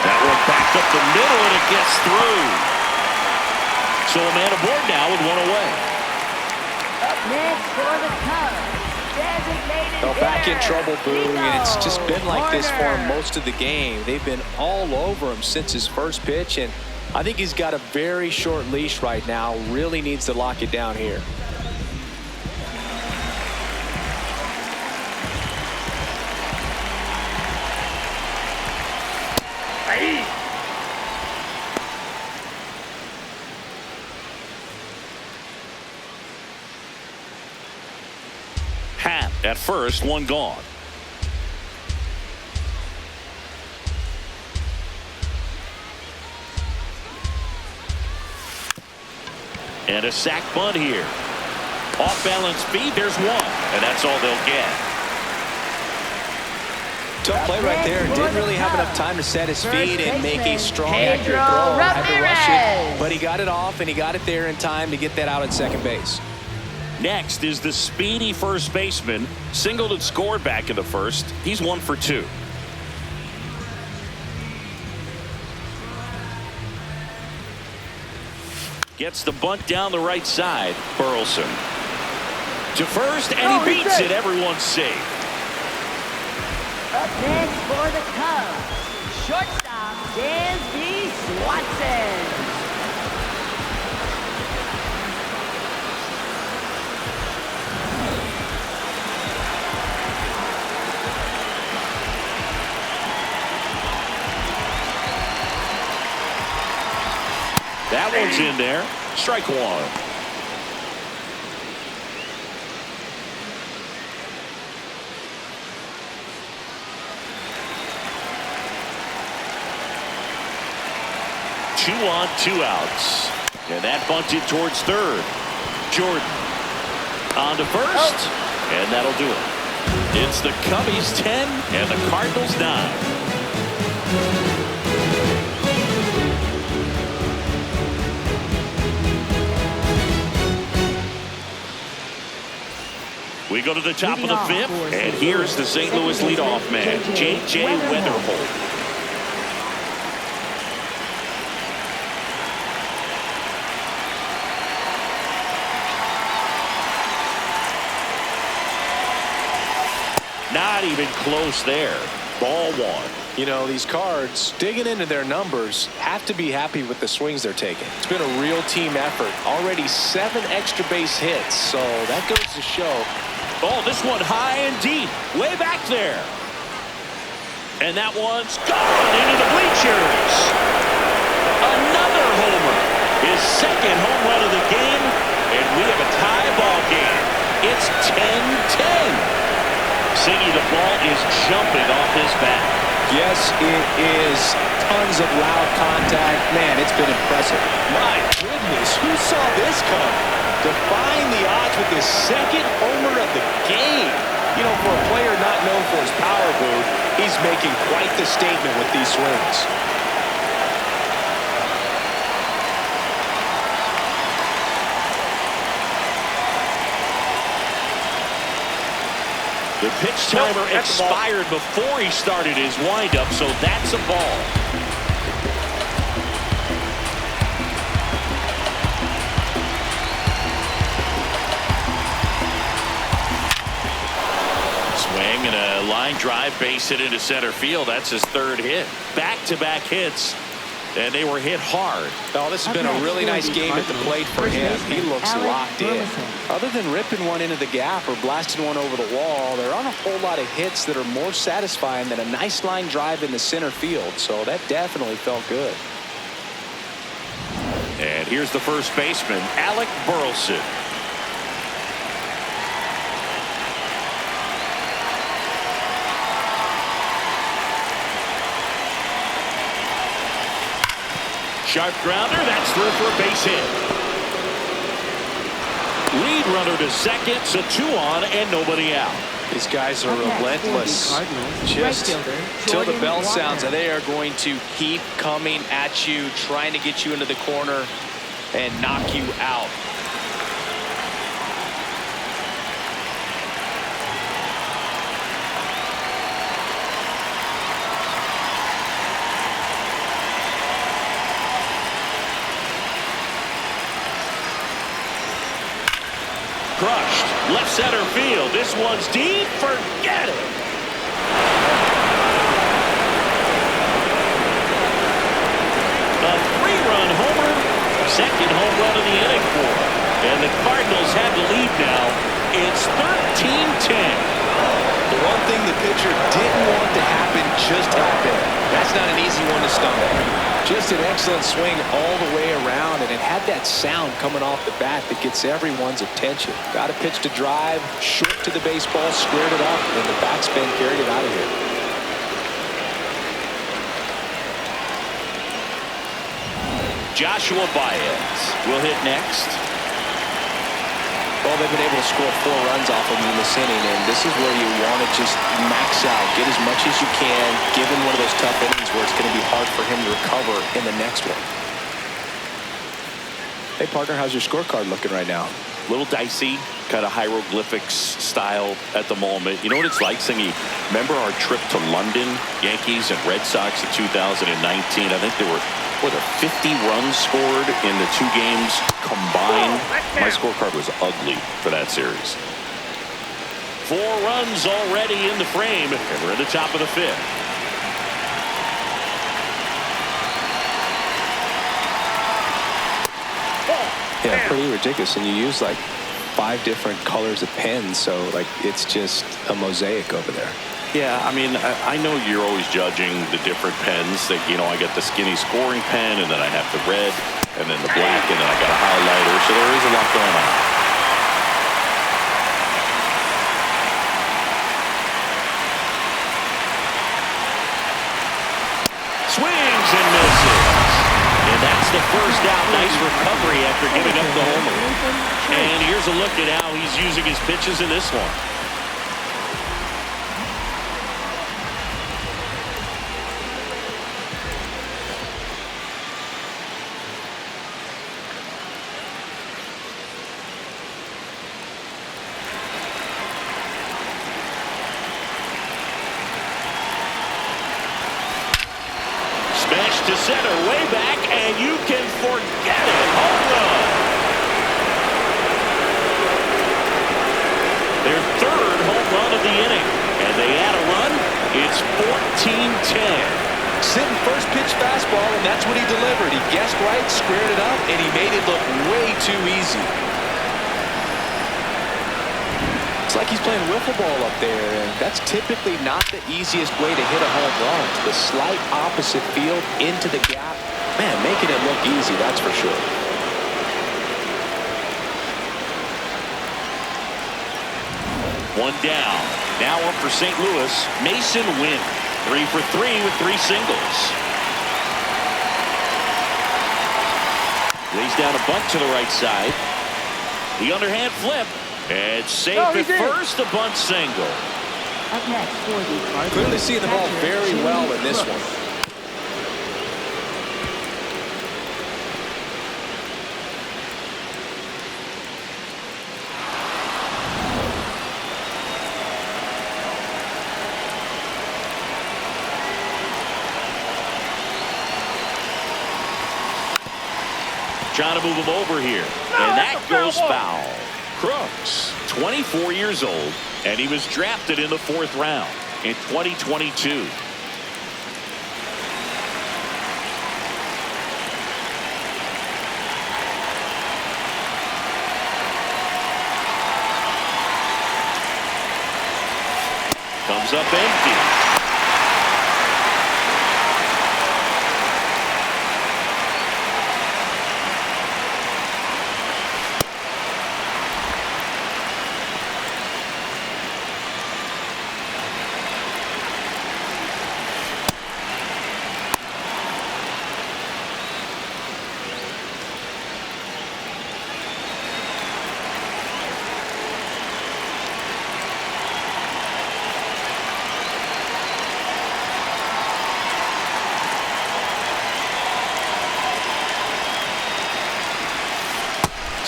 That one backed up the middle, and it gets through. So a man aboard now with 1 away. Up next for the Cubs. Designated They're back in hitter, trouble, Boog, and it's just been like this for him Corner. most of the game. They've been all over him since his first pitch, and I think he's got a very short leash right now. Really needs to lock it down here. Hey! Happ at first, 1 gone. And a sac bunt here. Off balance speed, there's 1. And that's all they'll get. Tough play right there. Didn't really have enough time to set his feet and make a strong, accurate throw. Had to rush it, but he got it off, and he got it there in time to get that out at second base. Next is the speedy first baseman. Singled and scored back in the first. He's 1 for 2. Gets the bunt down the right side. Burleson to first, and he beats it. Everyone's safe. Up next for the Cubs, shortstop Dansby Swanson. That one's in there. Strike 1. Two on, 2 outs. And that bunted towards third. Jordan on to first, and that'll do it. It's the Cubbies 10 and the Cardinals 9. We go to the top of the fifth, and here's the St. Louis leadoff man, J.J. Weatherholt. Not even close there. Ball one. You know, these Cards, digging into their numbers, have to be happy with the swings they're taking. It's been a real team effort. Already 7 extra base hits, so that goes to show. Oh, this one high and deep, way back there. And that one's gone into the bleachers. Another homer. His second home run of the game, and we have a tie ball game. It's 10-10. Siggy, the ball is jumping off his bat. Yes, it is. Tons of loud contact. Man, it's been impressive. My goodness, who saw this come? Defying the odds with his second homer of the game. You know, for a player not known for his power, Boog, he's making quite the statement with these swings. The pitch timer expired before he started his windup, so that's a ball. Swing and a line drive, base hit into center field. That's his third hit. Back-to-back hits, and they were hit hard. Oh, this has been a really nice game at the plate for him. He looks locked in. Other than ripping one into the gap or blasting one over the wall, there aren't a whole lot of hits that are more satisfying than a nice line drive in the center field. So that definitely felt good. And here's the first baseman, Alec Burleson. Sharp grounder, that's through for a base hit. Lead runner to second, so 2 on and nobody out. These guys are relentless. Just till the bell sounds, and they are going to keep coming at you, trying to get you into the corner and knock you out. Crushed. Left center field. This one's deep. Forget it. A 3-run homer. Second home run of the inning for him. And the Cardinals have the lead now. It's 13-10. The one thing the pitcher didn't want to happen just happened. That's not an easy one to stumble. Just an excellent swing all the way around, and it had that sound coming off the bat that gets everyone's attention. Got a pitch to drive, short to the baseball, squared it up, and the backspin carried it out of here. Joshua Baez will hit next. Well, they've been able to score 4 runs off of him in this inning, and this is where you want to just max out, get as much as you can, given one of those tough innings where it's going to be hard for him to recover in the next one. Hey, partner, how's your scorecard looking right now? A little dicey, kind of hieroglyphics style at the moment. You know what it's like, Singy? Remember our trip to London, Yankees and Red Sox in 2019? I think there were 50 runs scored in the 2 games combined. My scorecard was ugly for that series. 4 runs already in the frame, and we're in the top of the 5th. Yeah, pretty ridiculous. And you use like 5 different colors of pens, so like it's just a mosaic over there. Yeah, I mean, I know you're always judging the different pens. That, you know, I get the skinny scoring pen, and then I have the red, and then the black, and then I got a highlighter. So there is a lot going on. Swings and misses. And that's gets the first out. Nice recovery after giving up the homer. And here's a look at how he's using his pitches in this one. Smash to center, way back, and you can forget it. Home run. Their third home run of the inning, and they add a run. It's 14-10. Sitting first pitch fastball, and that's what he delivered. He guessed right, squared it up, and he made it look way too easy. It's like he's playing wiffle ball up there, and that's typically not the easiest way to hit a home run. The slight opposite field into the gap. Man, making it look easy, that's for sure. One down. Now up for St. Louis, Mason Wynn. 3 for 3 with 3 singles. Lays down a bunt to the right side. The underhand flip. And safe at first, a bunt single. Up next for the Cardinals. Clearly seeing the ball very well in this one. Trying to move him over here. And that goes foul. Crooks, 24 years old, and he was drafted in the 4th round in 2022. Comes up empty.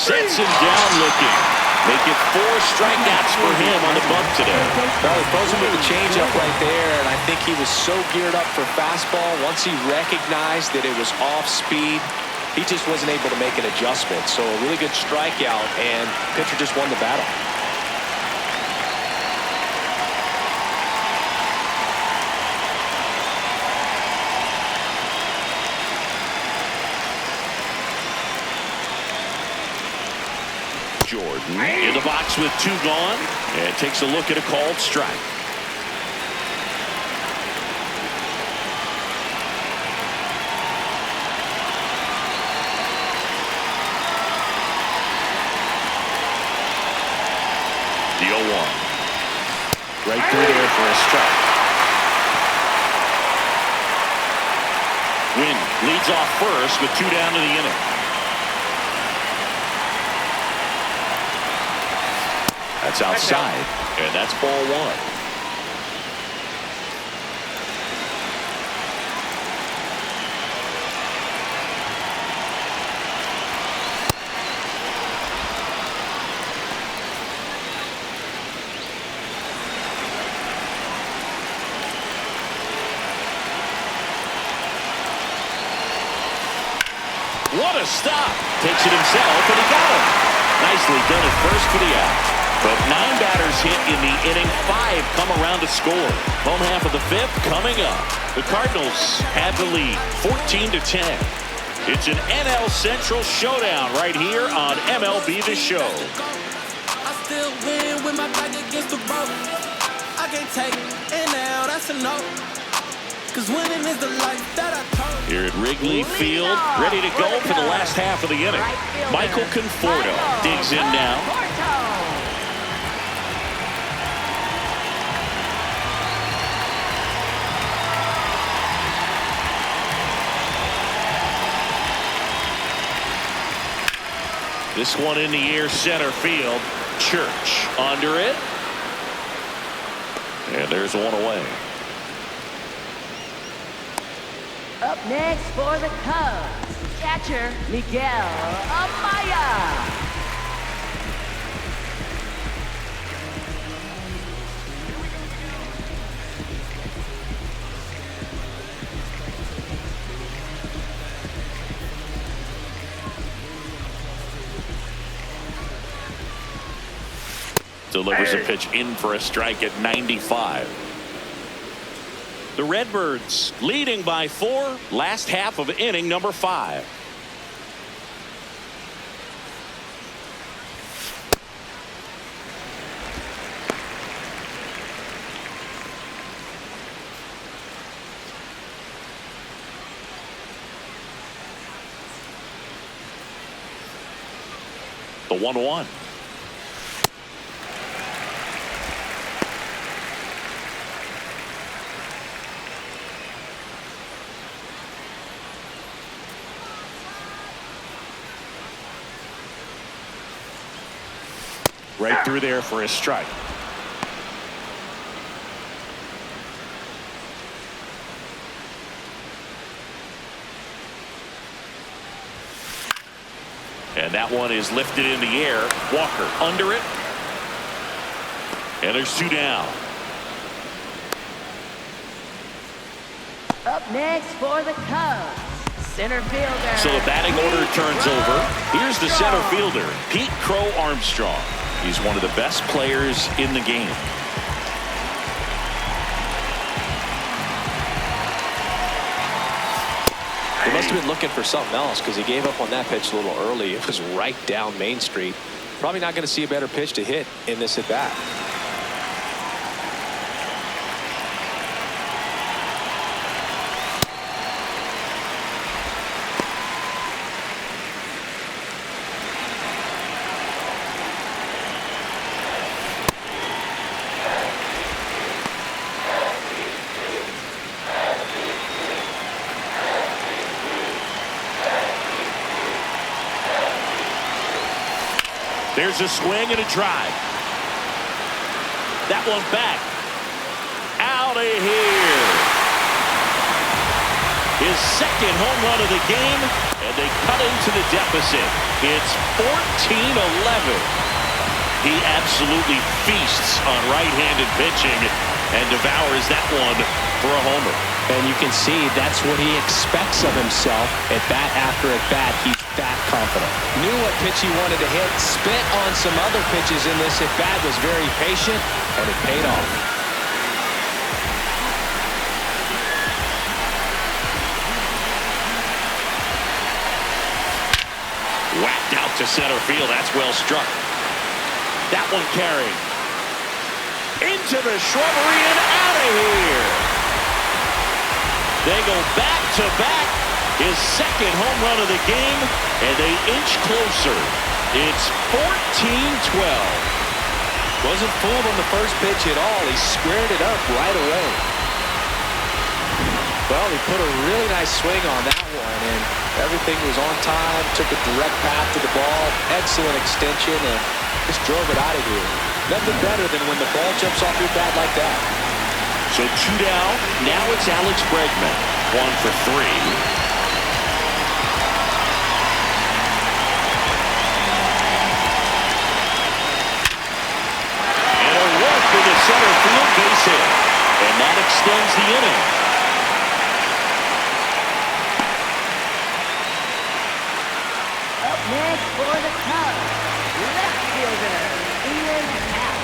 Sets him down looking. Make it 4 strikeouts for him on the bump today. Well, he throws him with the changeup right there, and I think he was so geared up for fastball. Once he recognized that it was off speed, he just wasn't able to make an adjustment. So a really good strikeout, and pitcher just won the battle. Jordan in the box with 2 gone, and takes a look at a called strike. The 0-1. Right through there for a strike. Wynn leads off first with 2 down to the inning. That's outside, and that's ball 1. What a stop. Takes it himself, and he got him. Nicely done at first for the out. But 9 batters hit in the inning, 5 come around to score. Home half of the 5th coming up. The Cardinals have the lead, 14-10. It's an NL Central showdown right here on MLB The Show. I still win with my back against the rope. I can't take it now, that's a no. Cause winning is the life that I told. Here at Wrigley Field, ready to go for the last half of the inning. Michael Conforto digs in now. This one in the air, center field. Church under it. And there's one away. Up next for the Cubs, catcher Miguel Amaya. Delivers a pitch in for a strike at 95. The Redbirds leading by 4. Last half of inning number 5. The 1-1. Right through there for a strike. And that one is lifted in the air. Walker under it. And there's 2 down. Up next for the Cubs, center fielder. So the batting order turns over. Here's the center fielder, Pete Crow Armstrong. He's one of the best players in the game. He must have been looking for something else because he gave up on that pitch a little early. It was right down Main Street. Probably not going to see a better pitch to hit in this at bat. There's a swing and a drive. That one back. Out of here. His second home run of the game, and they cut into the deficit. It's 14-11. He absolutely feasts on right-handed pitching and devours that one for a homer. And you can see that's what he expects of himself at bat after at bat. He's that confident. Knew what pitch he wanted to hit. Spit on some other pitches in this at bat. Was very patient, and it paid off. Whacked out to center field. That's well struck. That one carried into the shrubbery and out of here. They go back to back. His second home run of the game, and they inch closer. It's 14-12. Wasn't fooled on the first pitch at all. He squared it up right away. Well, he put a really nice swing on that one, and everything was on time. Took a direct path to the ball. Excellent extension, and just drove it out of here. Nothing better than when the ball jumps off your bat like that. So 2 down. Now it's Alex Bregman. 1 for 3. Center field base hit, and that extends the inning. Up next for the Cubs, left fielder Ian Happ.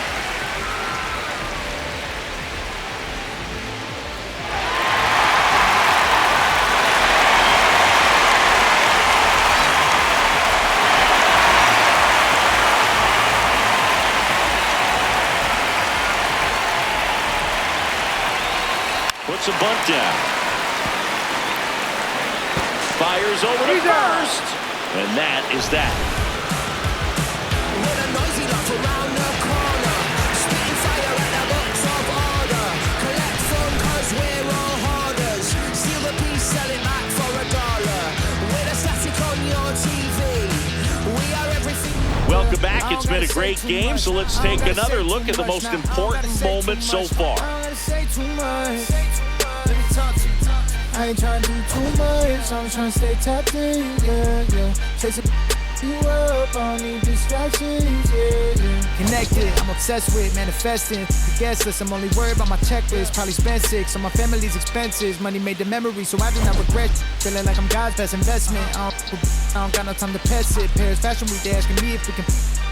Puts a bunt down. Fires over to first. And that is that. With a noisy laugh around the corner, spitting fire at the books of order. Collect some cause we're all hoarders. Steal the piece, sell it back for $1. With a static on your TV, we are everything. it's been a great game, so let's take another look at the most important moment so far. I ain't trying to do too much, I'm trying to stay tapped in, yeah. Chasing you up, I don't need distractions, yeah. Connected, I'm obsessed with manifesting. The guest list, I'm only worried about my checklist. Probably spent 6 on my family's expenses. Money made the memory, so I do not regret. Feeling like I'm God's best investment. I don't got no time to pass it. Paris Fashion Week, they asking me if we can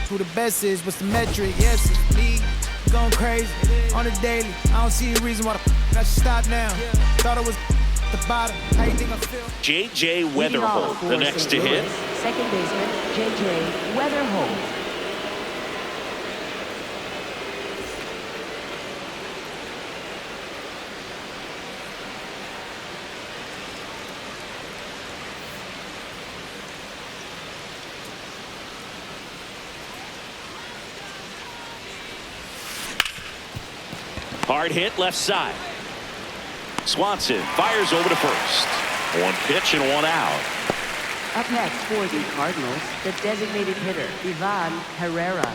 who the best is. What's the metric? Yes, it's me. Going crazy on the daily. I don't see a reason why I should stop now. Thought it was the bottom. How you think I feel? J.J. Weatherholt, the next to hit. Second baseman, J.J. Weatherholt. Hard hit left side. Swanson fires over to first. One pitch and one out. Up next for the Cardinals, the designated hitter, Ivan Cabrera.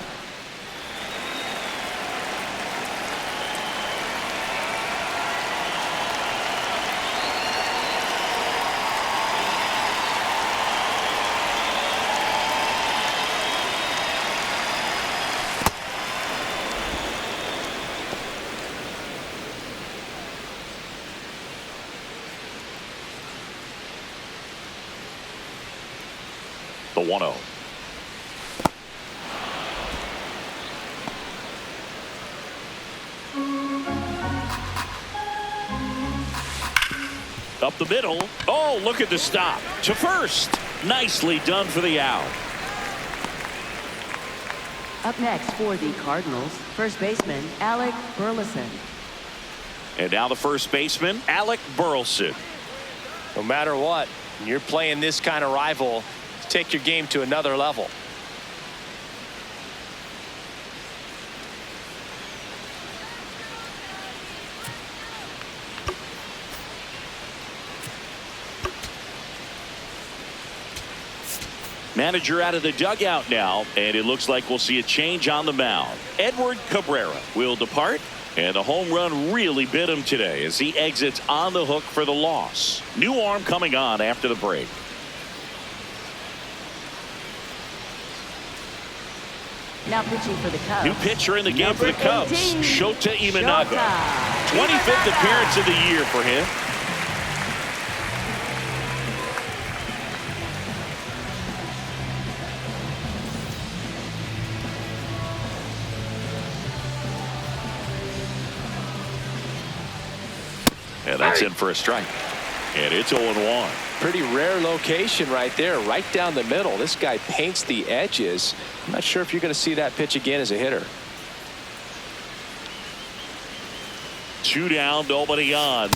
The 1-0. Up the middle. Oh, look at the stop. To first. Nicely done for the out. Up next for the Cardinals, first baseman, Alec Burleson. And now the first baseman, Alec Burleson. No matter what, when you're playing this kind of rival, take your game to another level. Manager out of the dugout now, and it looks like we'll see a change on the mound. Edward Cabrera will depart, and the home run really bit him today as he exits on the hook for the loss. New arm coming on after the break. Now pitching for the Cubs. New pitcher in the game for the Cubs, 18, Shota Imanaga. 25th appearance of the year for him. And that's in for a strike. And it's 0-1. Pretty rare location right there, right down the middle. This guy paints the edges. I'm not sure if you're going to see that pitch again as a hitter. 2 down, nobody on.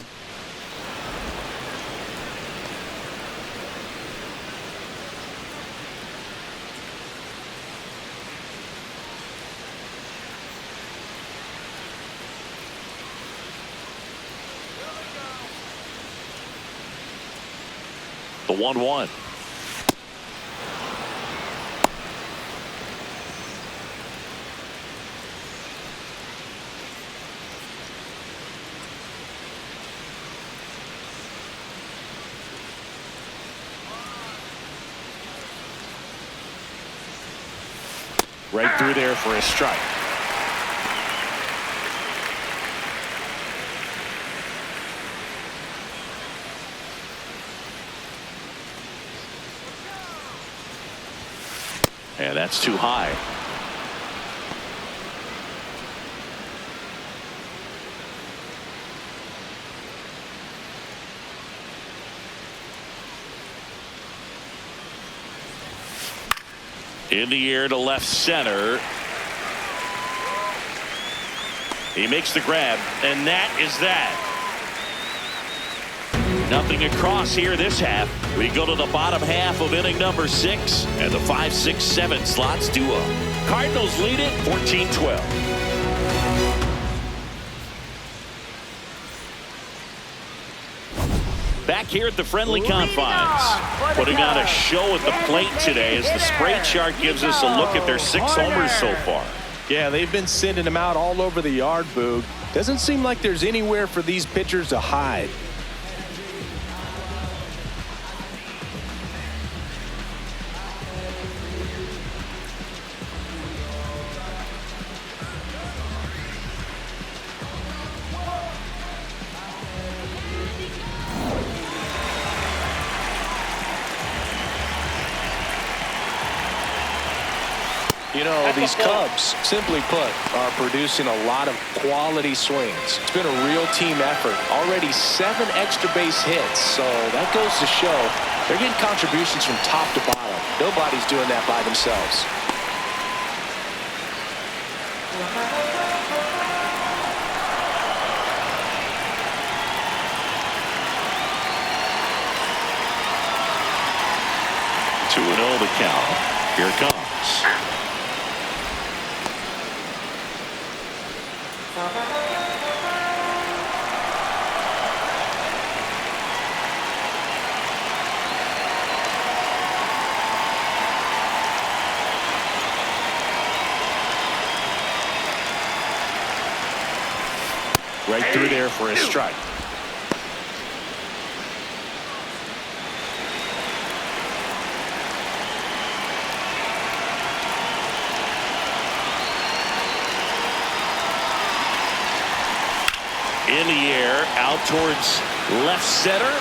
The 1-1. Right through there for a strike. And that's too high. In the air to left center. He makes the grab, and that is that. Nothing across here this half. We go to the bottom half of inning number 6, and the 5, 6, 7 slots do up. Cardinals lead it 14-12. Back here at the friendly confines, putting on a show at the plate today as the spray chart gives us a look at their 6 homers so far. Yeah, they've been sending them out all over the yard, Boog. Doesn't seem like there's anywhere for these pitchers to hide. You know, these Cubs, simply put, are producing a lot of quality swings. It's been a real team effort. Already 7 extra base hits, so that goes to show they're getting contributions from top to bottom. Nobody's doing that by themselves. Two and 0 the count. Here it comes. Right through there for a strike. In the air, out towards left center.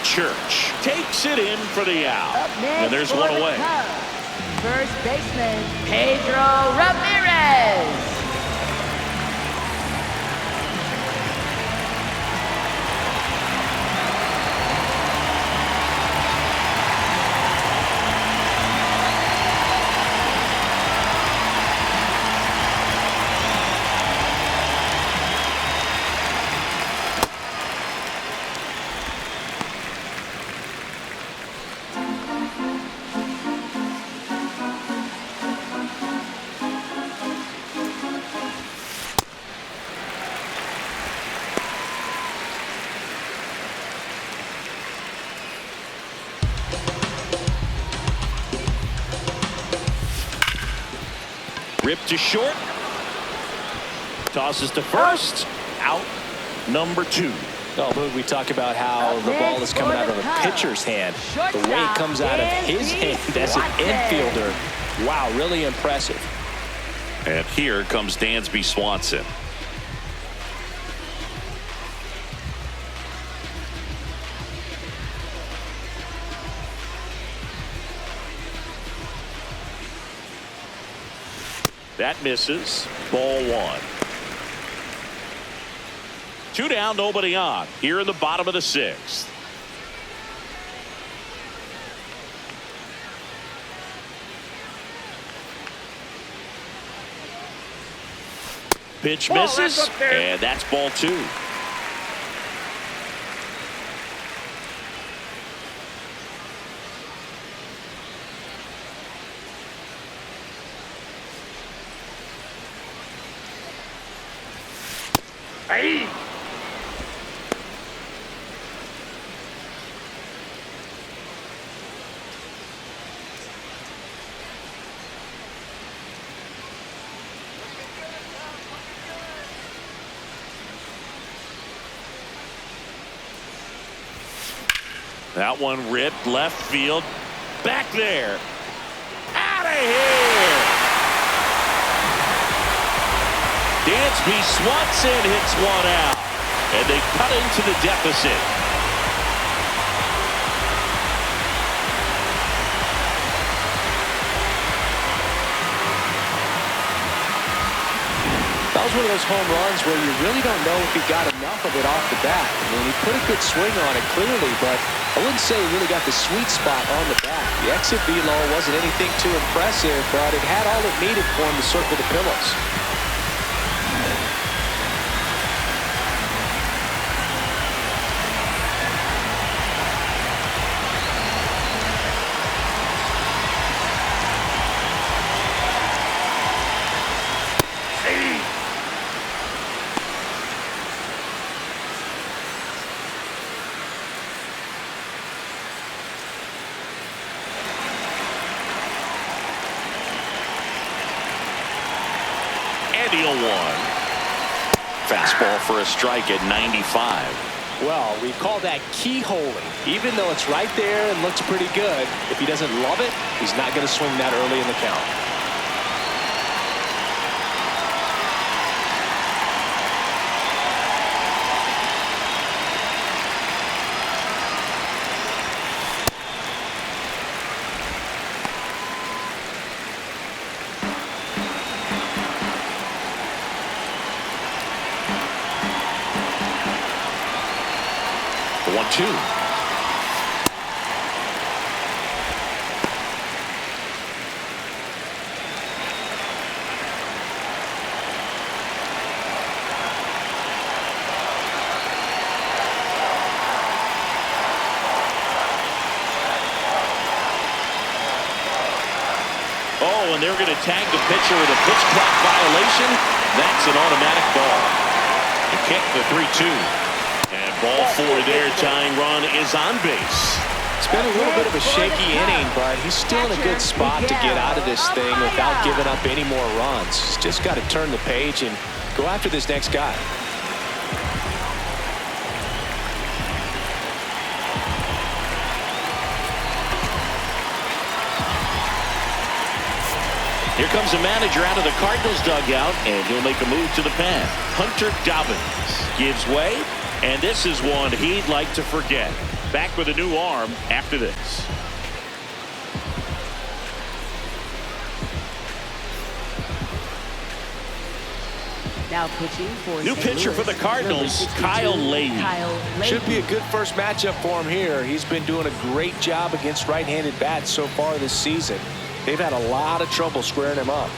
Church takes it in for the out. And there's one away. First baseman, Pedro Ramirez. Ripped to short. Tosses to first. Out number 2. Oh, we talk about how the ball is coming out of a pitcher's hand. The way it comes out of his hand as an infielder. Wow, really impressive. And here comes Dansby Swanson. That misses. Ball 1. 2 down, nobody on. Here in the bottom of the 6th. Pitch misses, and that's ball 2. Hey! That one ripped left field. Back there. Out of here. Dansby Swanson hits one out. And they cut into the deficit. That was one of those home runs where you really don't know if he got enough of it off the bat. I mean, he put a good swing on it clearly, but I wouldn't say he really got the sweet spot on the bat. The exit velo wasn't anything too impressive, but it had all it needed for him to circle the pillows. fastball for a strike at 95. Well, we call that keyholing. Even though it's right there and looks pretty good, if he doesn't love it, he's not going to swing that early in the count. The 1-2. Oh, and they're going to tag the pitcher with a pitch clock violation. That's an automatic ball. The kick, the 3-2. And ball 4 there. Tying run is on base. It's been a little bit of a shaky inning, but he's still in a good spot to get out of this thing without giving up any more runs. He's just got to turn the page and go after this next guy. Here comes the manager out of the Cardinals dugout, and he'll make a move to the pad. Hunter Dobbins gives way, and this is one he'd like to forget. Back with a new arm after this. Now pitching for New pitcher for the Cardinals, Kyle Leahy. Should be a good first matchup for him here. He's been doing a great job against right-handed bats so far this season. They've had a lot of trouble squaring him up.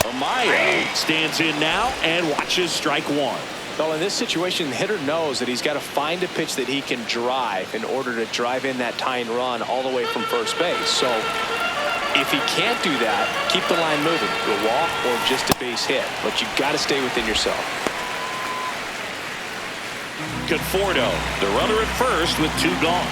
Amaya stands in now and watches strike 1. Well, in this situation, the hitter knows that he's got to find a pitch that he can drive in order to drive in that tying run all the way from first base. So if he can't do that, keep the line moving. A walk or just a base hit. But you've got to stay within yourself. Conforto, the runner at first with 2 gone.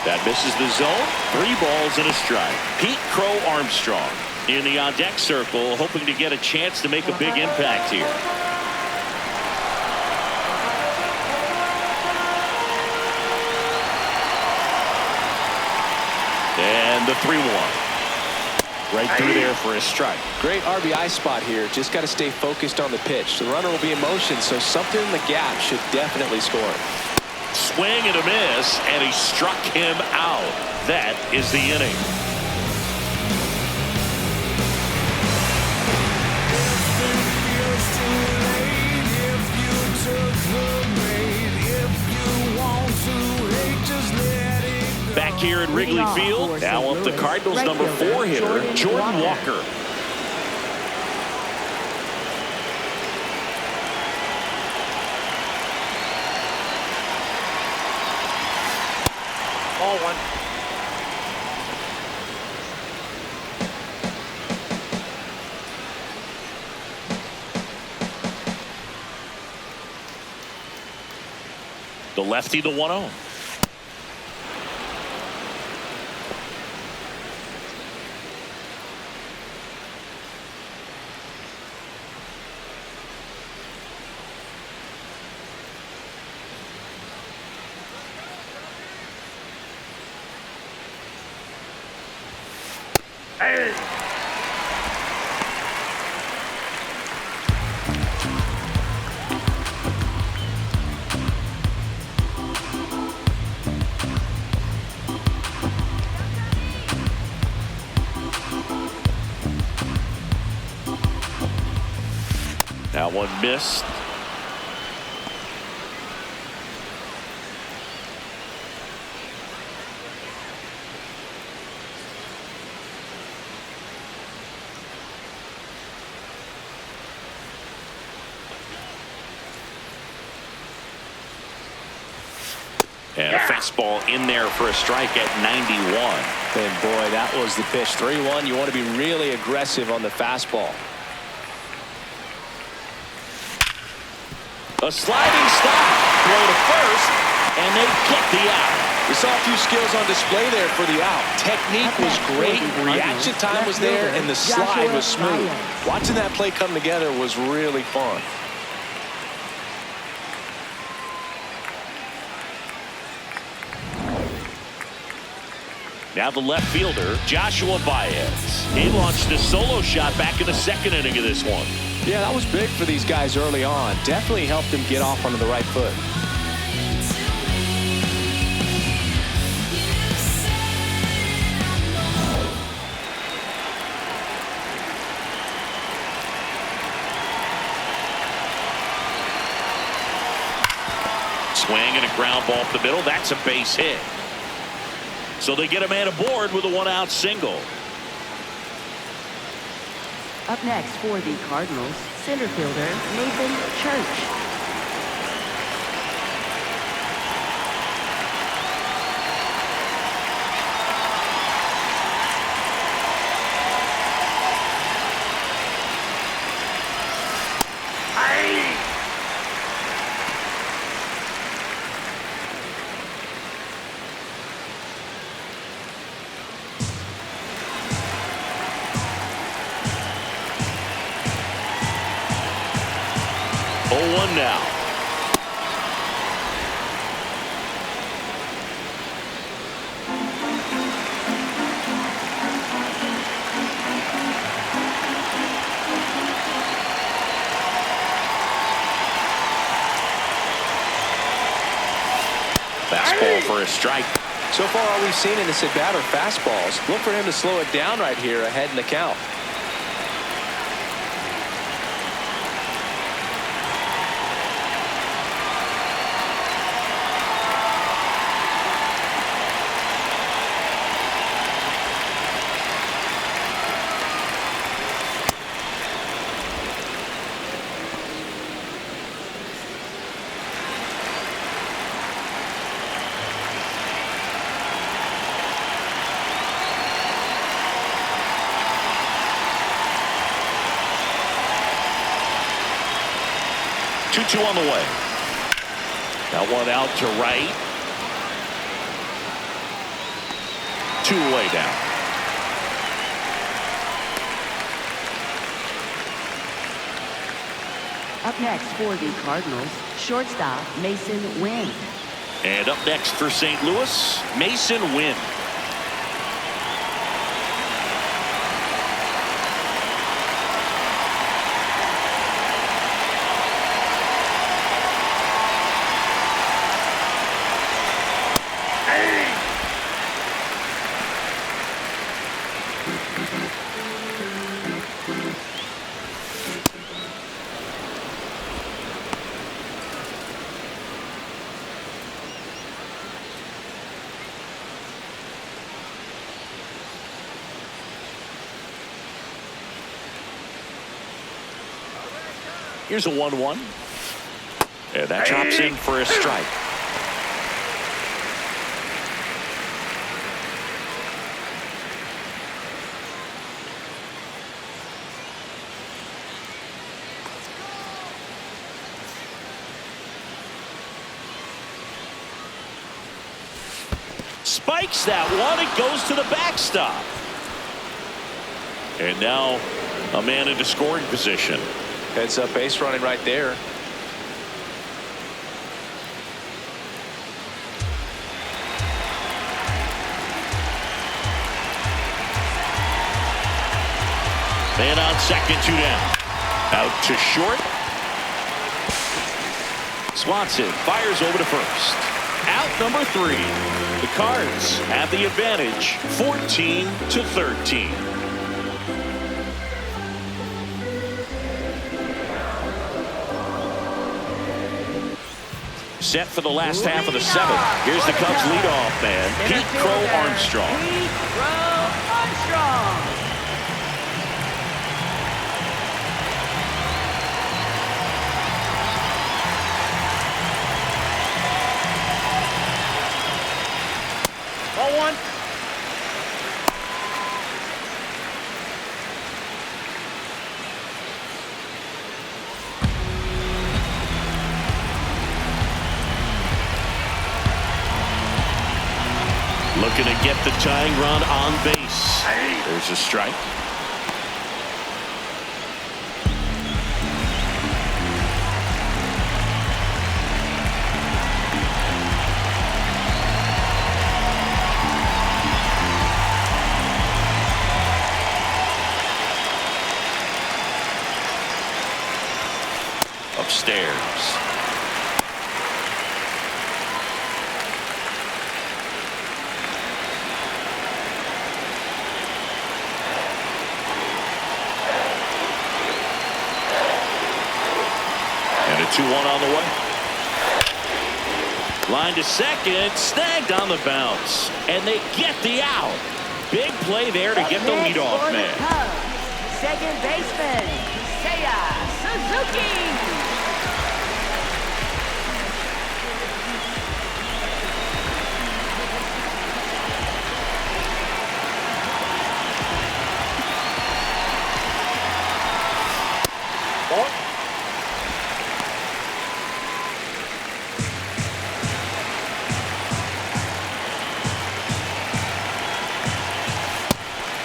That misses the zone. 3 balls and a strike. Pete Crow Armstrong in the on-deck circle, hoping to get a chance to make a big impact here. And the 3-1. Right through there for a strike. Great RBI spot here. Just got to stay focused on the pitch. The runner will be in motion, so something in the gap should definitely score. Swing and a miss, and he struck him out. That is the inning. Back here at Wrigley Field, now up the Cardinals' number 4 hitter, Jordan Walker. Ball 1. The lefty, the 1-0. That one missed. And a fastball in there for a strike at 91. And boy, that was the pitch. 3-1. You want to be really aggressive on the fastball. A sliding stop. Throw to first, and they get the out. We saw a few skills on display there for the out. Technique was great. Reaction time was there, and the slide was smooth. Watching that play come together was really fun. Now the left fielder, Joshua Baez. He launched a solo shot back in the second inning of this one. Yeah, that was big for these guys early on. Definitely helped them get off onto the right foot. Swing and a ground ball up the middle. That's a base hit. So they get a man aboard with a one-out single. Up next for the Cardinals, center fielder Nathan Church. Now. Fastball for a strike. So far, all we've seen in this at-bat are fastballs. Look for him to slow it down right here ahead in the count. Two on the way. That one out to right. 2 away down. Up next for the Cardinals, shortstop Mason Wynn. And up next for St. Louis, Mason Wynn. Here's a 1-1. And that drops in for a strike. Spikes that one. It goes to the backstop. And now a man into scoring position. Heads up base running right there. Man on second, 2 down. Out to short. Swanson fires over to first. Out number 3. The Cards have the advantage, 14-13. Set for the last half of the 7th. Here's the Cubs leadoff man, Pete Crow Armstrong. Pete Crow Armstrong. Looking to get the tying run on base. There's a strike. Upstairs. And a 2-1 on the way. Line to second, snagged on the bounce, and they get the out. Big play there to get the leadoff man. Second baseman, Seiya Suzuki.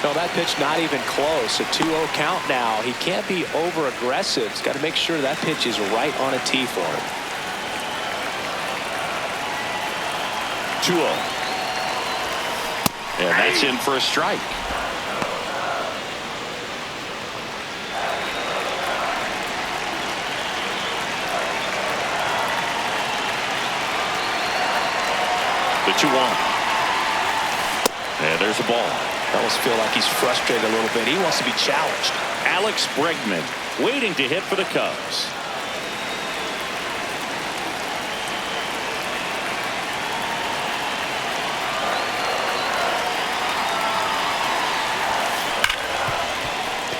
No, that pitch not even close. A 2-0 count now. He can't be over aggressive. He's got to make sure that pitch is right on a tee for him. 2-0. And that's in for a strike. The 2-1. And there's a ball. I almost feel like he's frustrated a little bit. He wants to be challenged. Alex Bregman waiting to hit for the Cubs.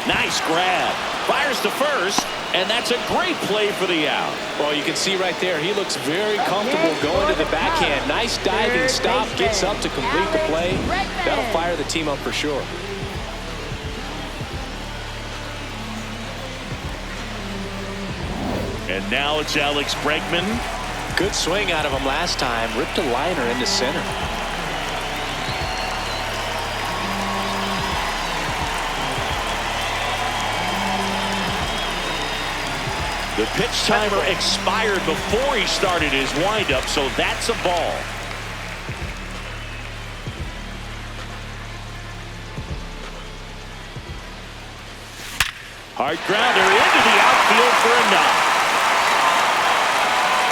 Nice grab. Fires to first, and that's a great play for the out. Well, you can see right there, he looks very comfortable going to the backhand. Nice diving stop, gets up to complete the play. That'll fire the team up for sure. And now it's Alex Bregman. Good swing out of him last time. Ripped a liner into center. The pitch timer expired before he started his windup, so that's a ball. Hard grounder into the outfield for a knock.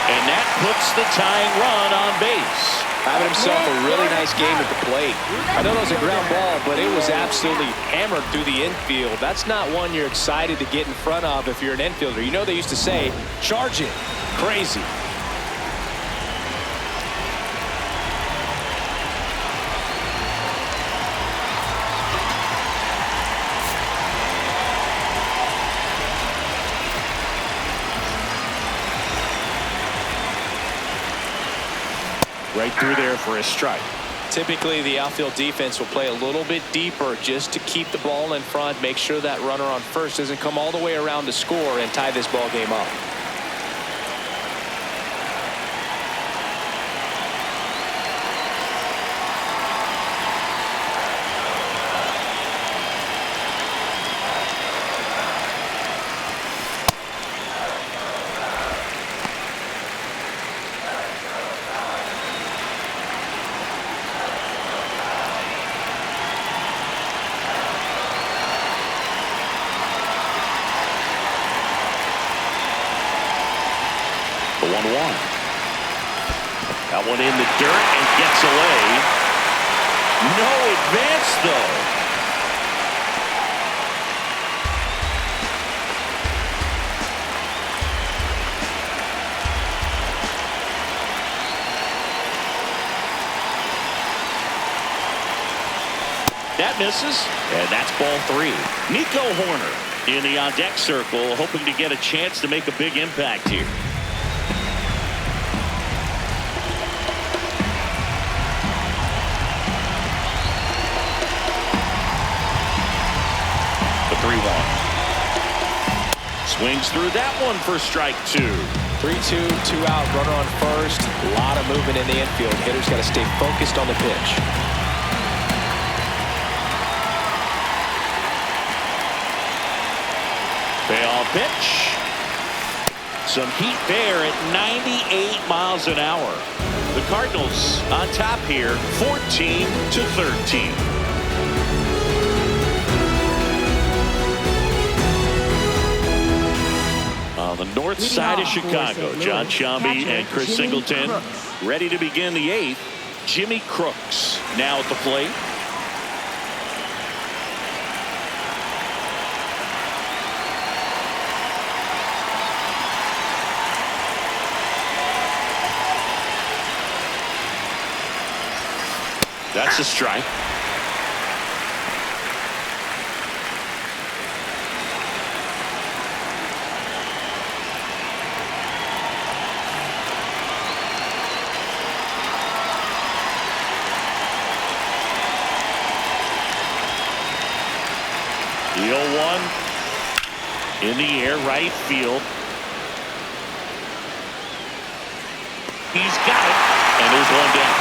And that puts the tying run on base. Having himself a really nice game at the plate. I know it was a ground ball, but it was absolutely hammered through the infield. That's not one you're excited to get in front of if you're an infielder. You know they used to say, charge it. Crazy. Right through there for a strike. Typically, the outfield defense will play a little bit deeper just to keep the ball in front, make sure that runner on first doesn't come all the way around to score and tie this ball game up. The 1-1. That one in the dirt and gets away. No advance, though. That misses, and that's ball 3. Nico Horner in the on-deck circle, hoping to get a chance to make a big impact here. The 3-1. Swings through that one for strike 2. 3-2, 2 out, runner on first. A lot of movement in the infield. Hitter's got to stay focused on the pitch. pitch. Some heat there at 98 miles an hour. The Cardinals on top here, 14-13. On the north side of Chicago, John Sciambi and Chris Singleton ready to begin the 8th. Jimmy Crooks now at the plate. That's a strike. The 0-1 in the air, right field. He's got it, and there's one down.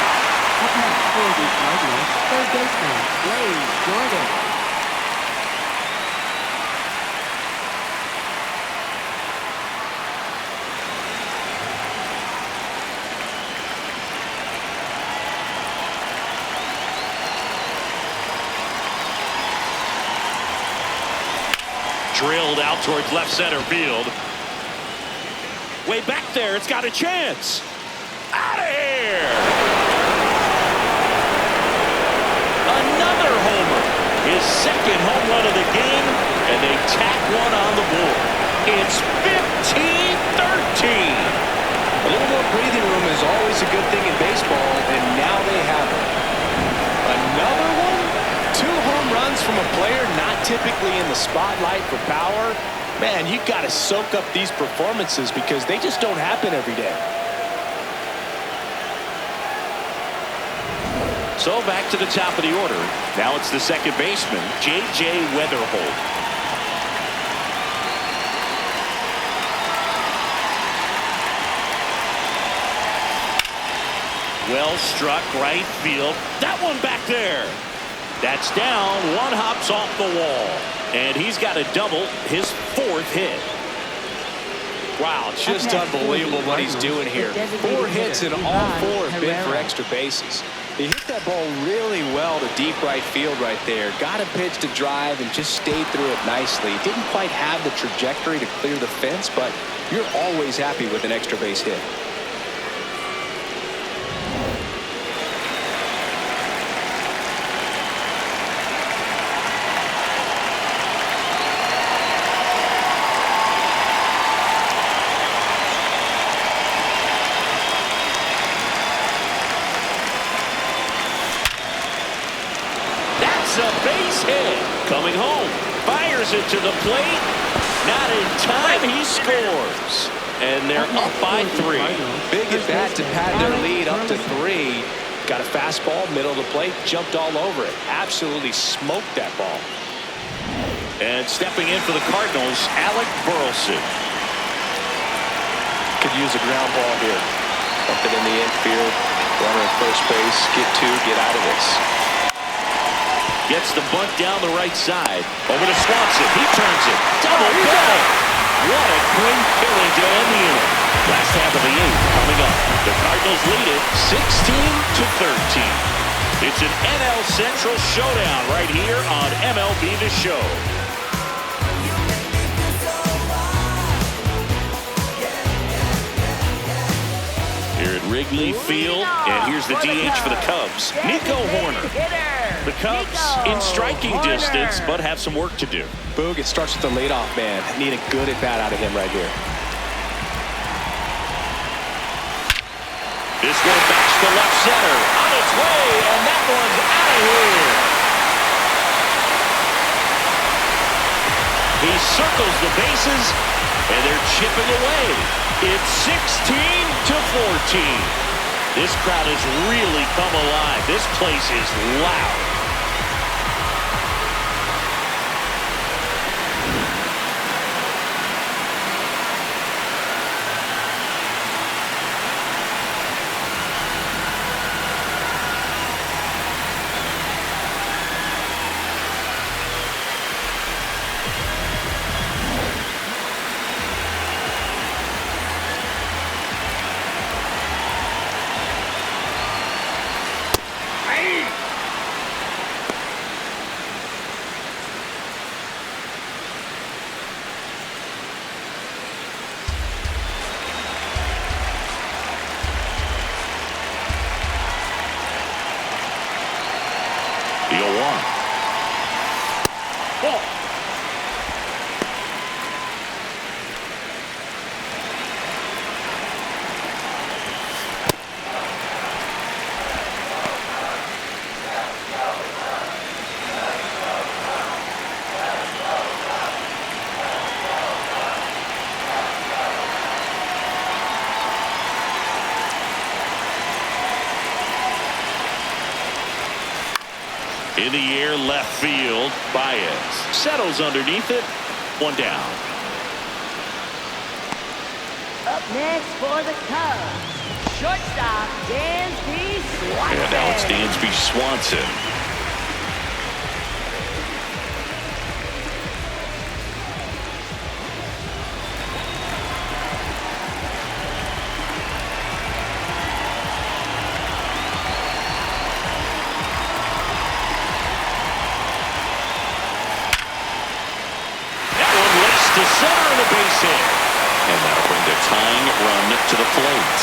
Up next for the Cardinals, third baseman, Blaze Jordan. Drilled out towards left center field. Way back there, it's got a chance. Out of here! Another homer. His second home run of the game, and they tack one on the board. It's 15-13. A little more breathing room is always a good thing in baseball, and now they have it. Another one? 2 home runs from a player not typically in the spotlight for power. Man, you got to soak up these performances because they just don't happen every day. So back to the top of the order. Now it's the second baseman, J.J. Weatherholt. Well struck right field. That one back there. That's down. One hops off the wall. And he's got a double, his 4th hit. Wow, just unbelievable what he's doing here. 4 hits and all 4 have been for extra bases. He hit that ball really well to deep right field right there. Got a pitch to drive and just stayed through it nicely. Didn't quite have the trajectory to clear the fence, but you're always happy with an extra base hit. A base hit. Coming home. Fires it to the plate. Not in time. He scores. And they're up by 3. Big at bat to pad their lead up to 3. Got a fastball, middle of the plate, jumped all over it. Absolutely smoked that ball. And stepping in for the Cardinals, Alec Burleson. Could use a ground ball here. Up it in the infield. Runner at first base. Get 2, get out of this. Gets the bunt down the right side. Over to Swanson. He turns it. Double play. What a great killing to end the inning. Last half of the 8th coming up. The Cardinals lead it 16-13. It's an NL Central showdown right here on MLB The Show. Here at Wrigley Field, and here's the DH for the Cubs, Nico Hoerner. The Cubs in striking distance, but have some work to do. Boog, it starts with the leadoff man. Need a good at-bat out of him right here. This one backs to left center. On its way, and that one's out of here. He circles the bases, and they're chipping away. It's 16-14. This crowd has really come alive. This place is loud. In the air, left field, Baez settles underneath it. One down. Up next for the Cubs, shortstop Dansby Swanson. And now it's Dansby Swanson. To center and a base hit. And that'll bring the tying run to the plate.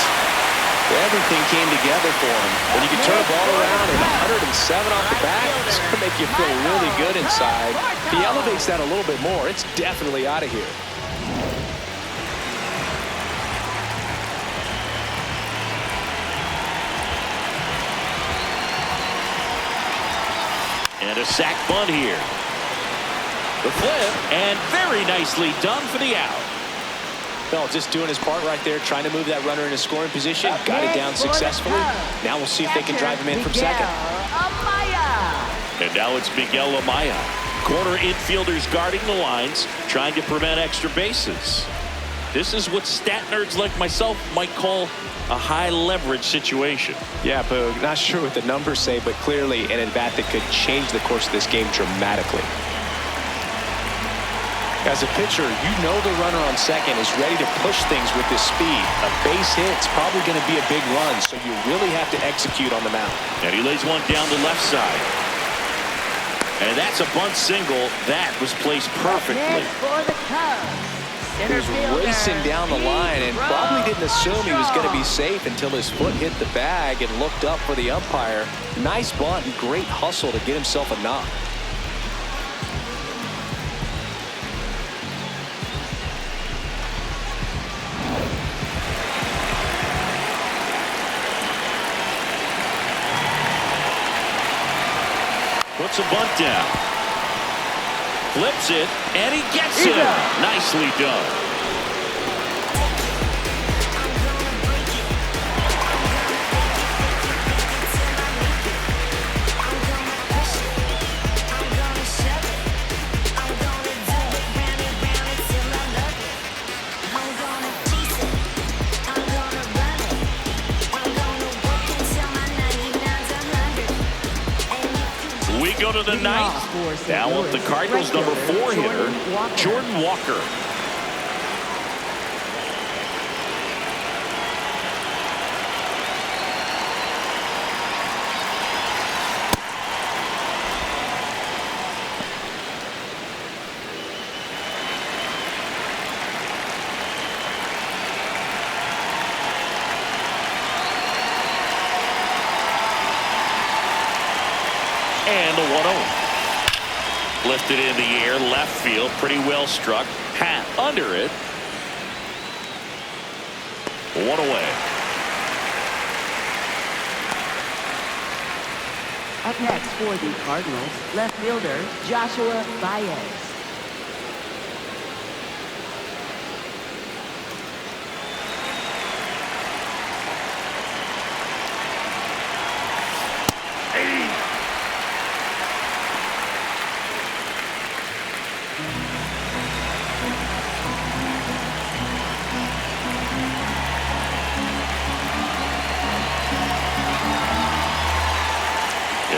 Everything came together for him. When you can turn a ball around at 107 off the bat, it's going to make you feel really good inside. If he elevates that a little bit more, it's definitely out of here. And a sac bunt here. The flip, and very nicely done for the out. No, just doing his part right there, trying to move that runner in a scoring position. Got it down successfully. Now we'll see if they can drive him in from second. And now it's Miguel Amaya. Corner infielders guarding the lines, trying to prevent extra bases. This is what stat nerds like myself might call a high leverage situation. Yeah, Boog, not sure what the numbers say, but clearly an at-bat that could change the course of this game dramatically. As a pitcher, you know the runner on second is ready to push things with his speed. A base hit's probably going to be a big run, so you really have to execute on the mound. And he lays one down the left side. And that's a bunt single. That was placed perfectly. He was racing down the line and probably didn't assume he was going to be safe until his foot hit the bag and looked up for the umpire. Nice bunt and great hustle to get himself a knock. Puts a bunt down. Flips it, and he gets it. Nicely done. We go to the ninth. Now with the Cardinals number 4 hitter, Jordan Walker. And the 1-0. Lifted in the air, left field, pretty well struck. Hat under it. One away. Up next for the Cardinals, left fielder Joshua Baez.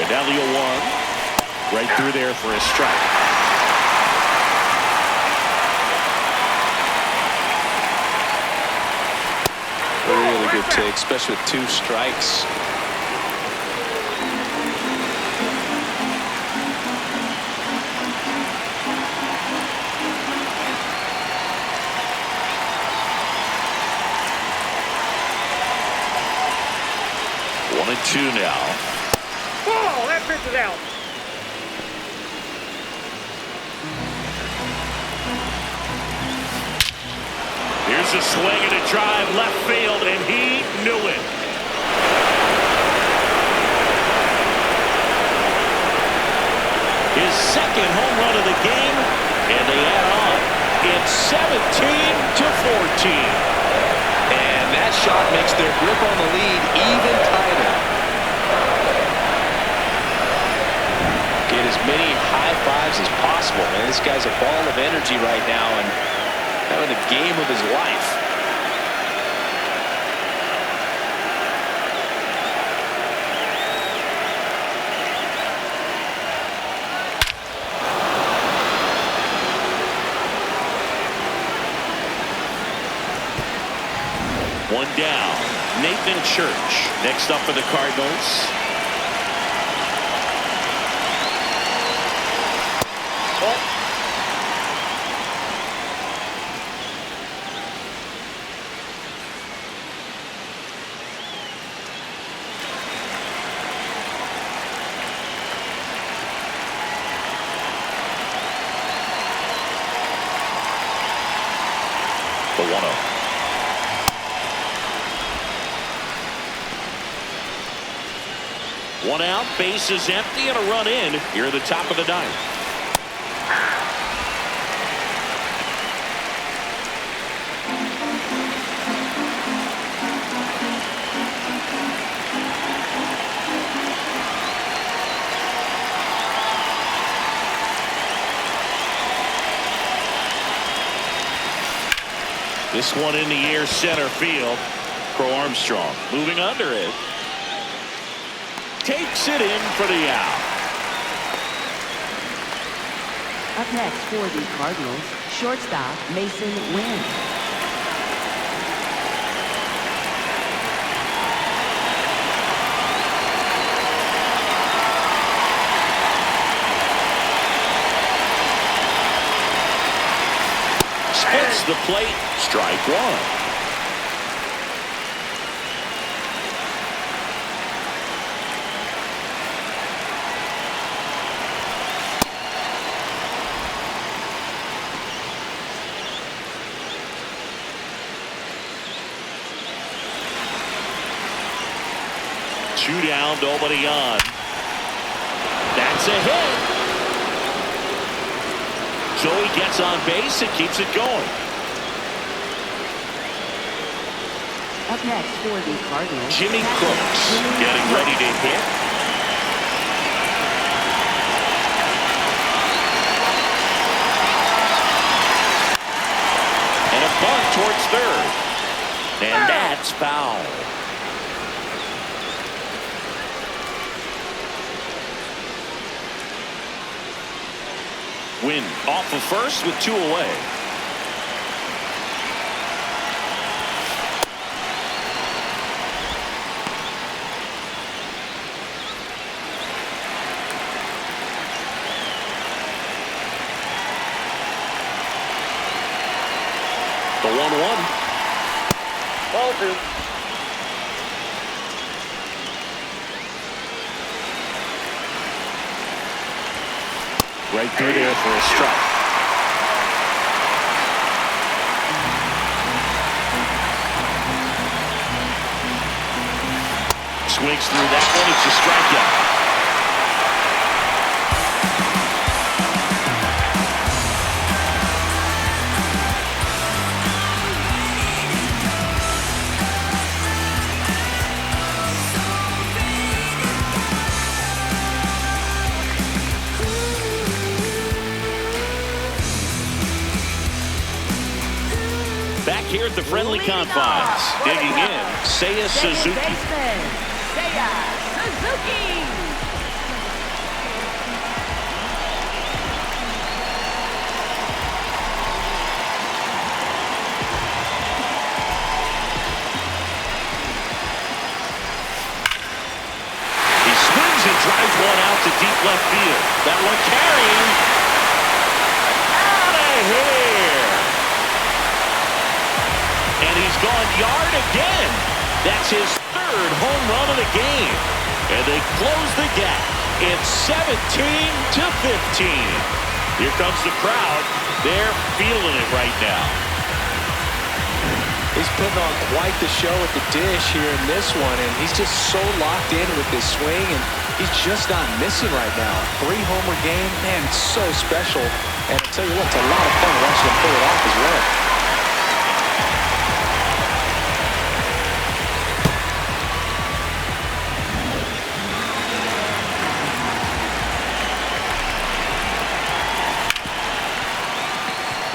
Down the 0-1. Right through there for a strike. Really good take, especially with 2 strikes. One and 2 now. Oh, that pitch is out. Here's a swing and a drive left field, and he knew it. His second home run of the game, and they add on. It's 17-14. And that shot makes their grip on the lead even tighter. many high fives as possible, man. This guy's a ball of energy right now and having the game of his life. One down. Nathan Church next up for the Cardinals. The 1-0. One out, base is empty, and a run in here at the top of the ninth. This one in the air, center field. Crow Armstrong moving under it. Takes it in for the out. Up next for the Cardinals, shortstop Mason Wynn. Spits the plate. Strike one. Two down, nobody on. That's a hit. So he gets on base and keeps it going. Up next for the Cardinals, Jimmy Crooks getting ready to hit. And a bunt towards third. And that's foul. Win off of first with two away. The 1-1. Ball two. Right through there for a strike. Swings through that one. It's a strikeout. Back here at the friendly confines, digging in, Seiya Suzuki. Baseman, Seiya Suzuki. He swings and drives one out to deep left field. That one carrying out of here. And he's gone yard again. That's his third home run of the game. And they close the gap. It's 17-15. Here comes the crowd. They're feeling it right now. He's putting on quite the show at the dish here in this one, and he's just so locked in with this swing, and he's just not missing right now. 3-homer game, man, it's so special. And I'll tell you what, it's a lot of fun watching him pull it off as well.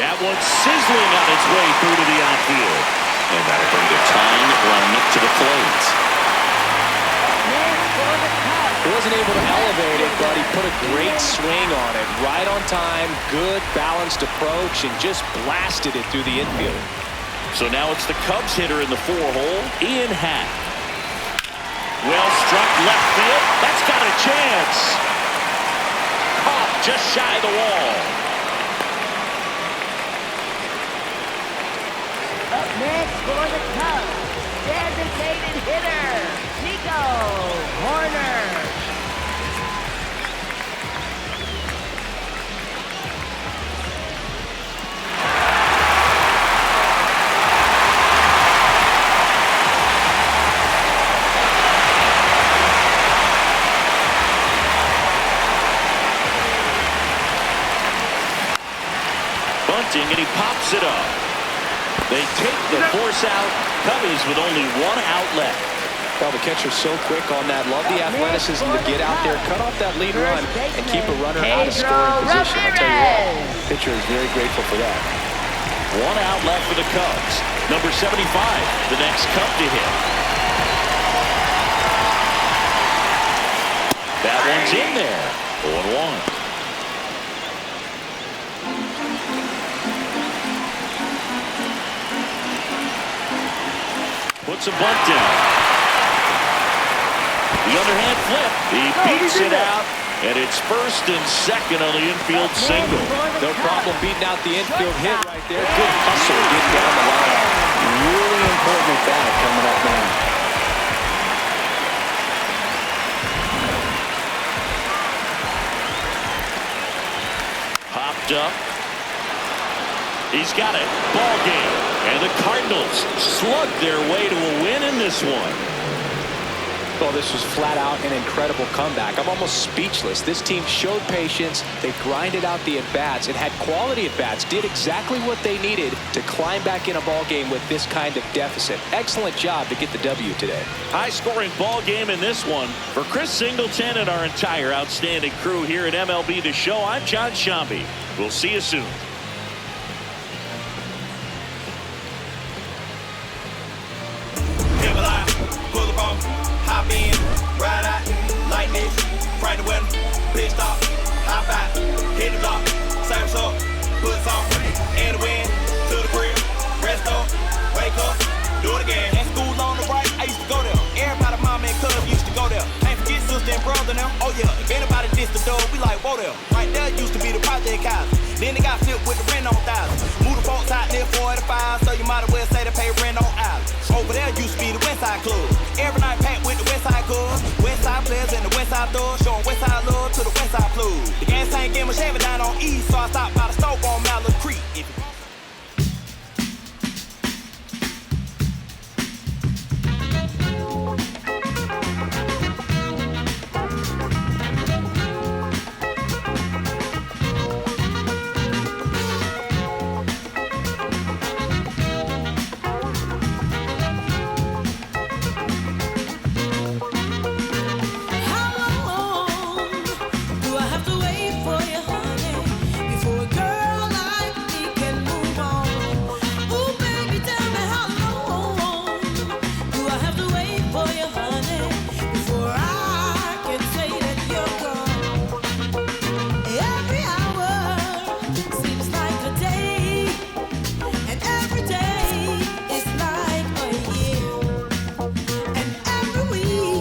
That one's sizzling on its way through to the outfield. And that'll bring the tying run to the plate. He wasn't able to elevate it, but he put a great swing on it. Right on time, good balanced approach, and just blasted it through the infield. So now it's the Cubs hitter in the 4-hole, Ian Happ. Well struck left field. That's got a chance. Caught just shy of the wall. Up next for the Cubs, designated hitter, Nico Horner. Bunting, and he pops it up. They take the force out. Cubbies with only one out left. Well, the catcher's so quick on that. Love the athleticism to get out there, cut off that lead run, and keep a runner out of scoring position. I'll tell you what, the pitcher is very grateful for that. One out left for the Cubs. Number 75, the next Cub to hit. That one's in there. 0-1. Puts a bunt down. The underhand flip. He beats it out, and it's first and second on the infield single. No problem beating out the infield hit right there. Good hustle getting down the line. Really important at bat coming up now. Popped up. He's got it. Ball game. And the Cardinals slug their way to a win in this one. Well, this was flat out an incredible comeback. I'm almost speechless. This team showed patience. They grinded out the at-bats and had quality at-bats. Did exactly what they needed to climb back in a ball game with this kind of deficit. Excellent job to get the W today. High-scoring ball game in this one. For Chris Singleton and our entire outstanding crew here at MLB The Show, I'm John Shambi. We'll see you soon. Hop in, ride out, like this, right the weather, pissed off, hop out, hit the block, service up, put on, in the wind, to the grill, rest up, wake up, do it again. At school on the right, I used to go there. Everybody, mama and cuz used to go there. Can't forget sister and brother now. Oh yeah, if anybody dissed the dog, we like, whoa there. Right there used to be the project house. Then they got flipped with the rent on thousand.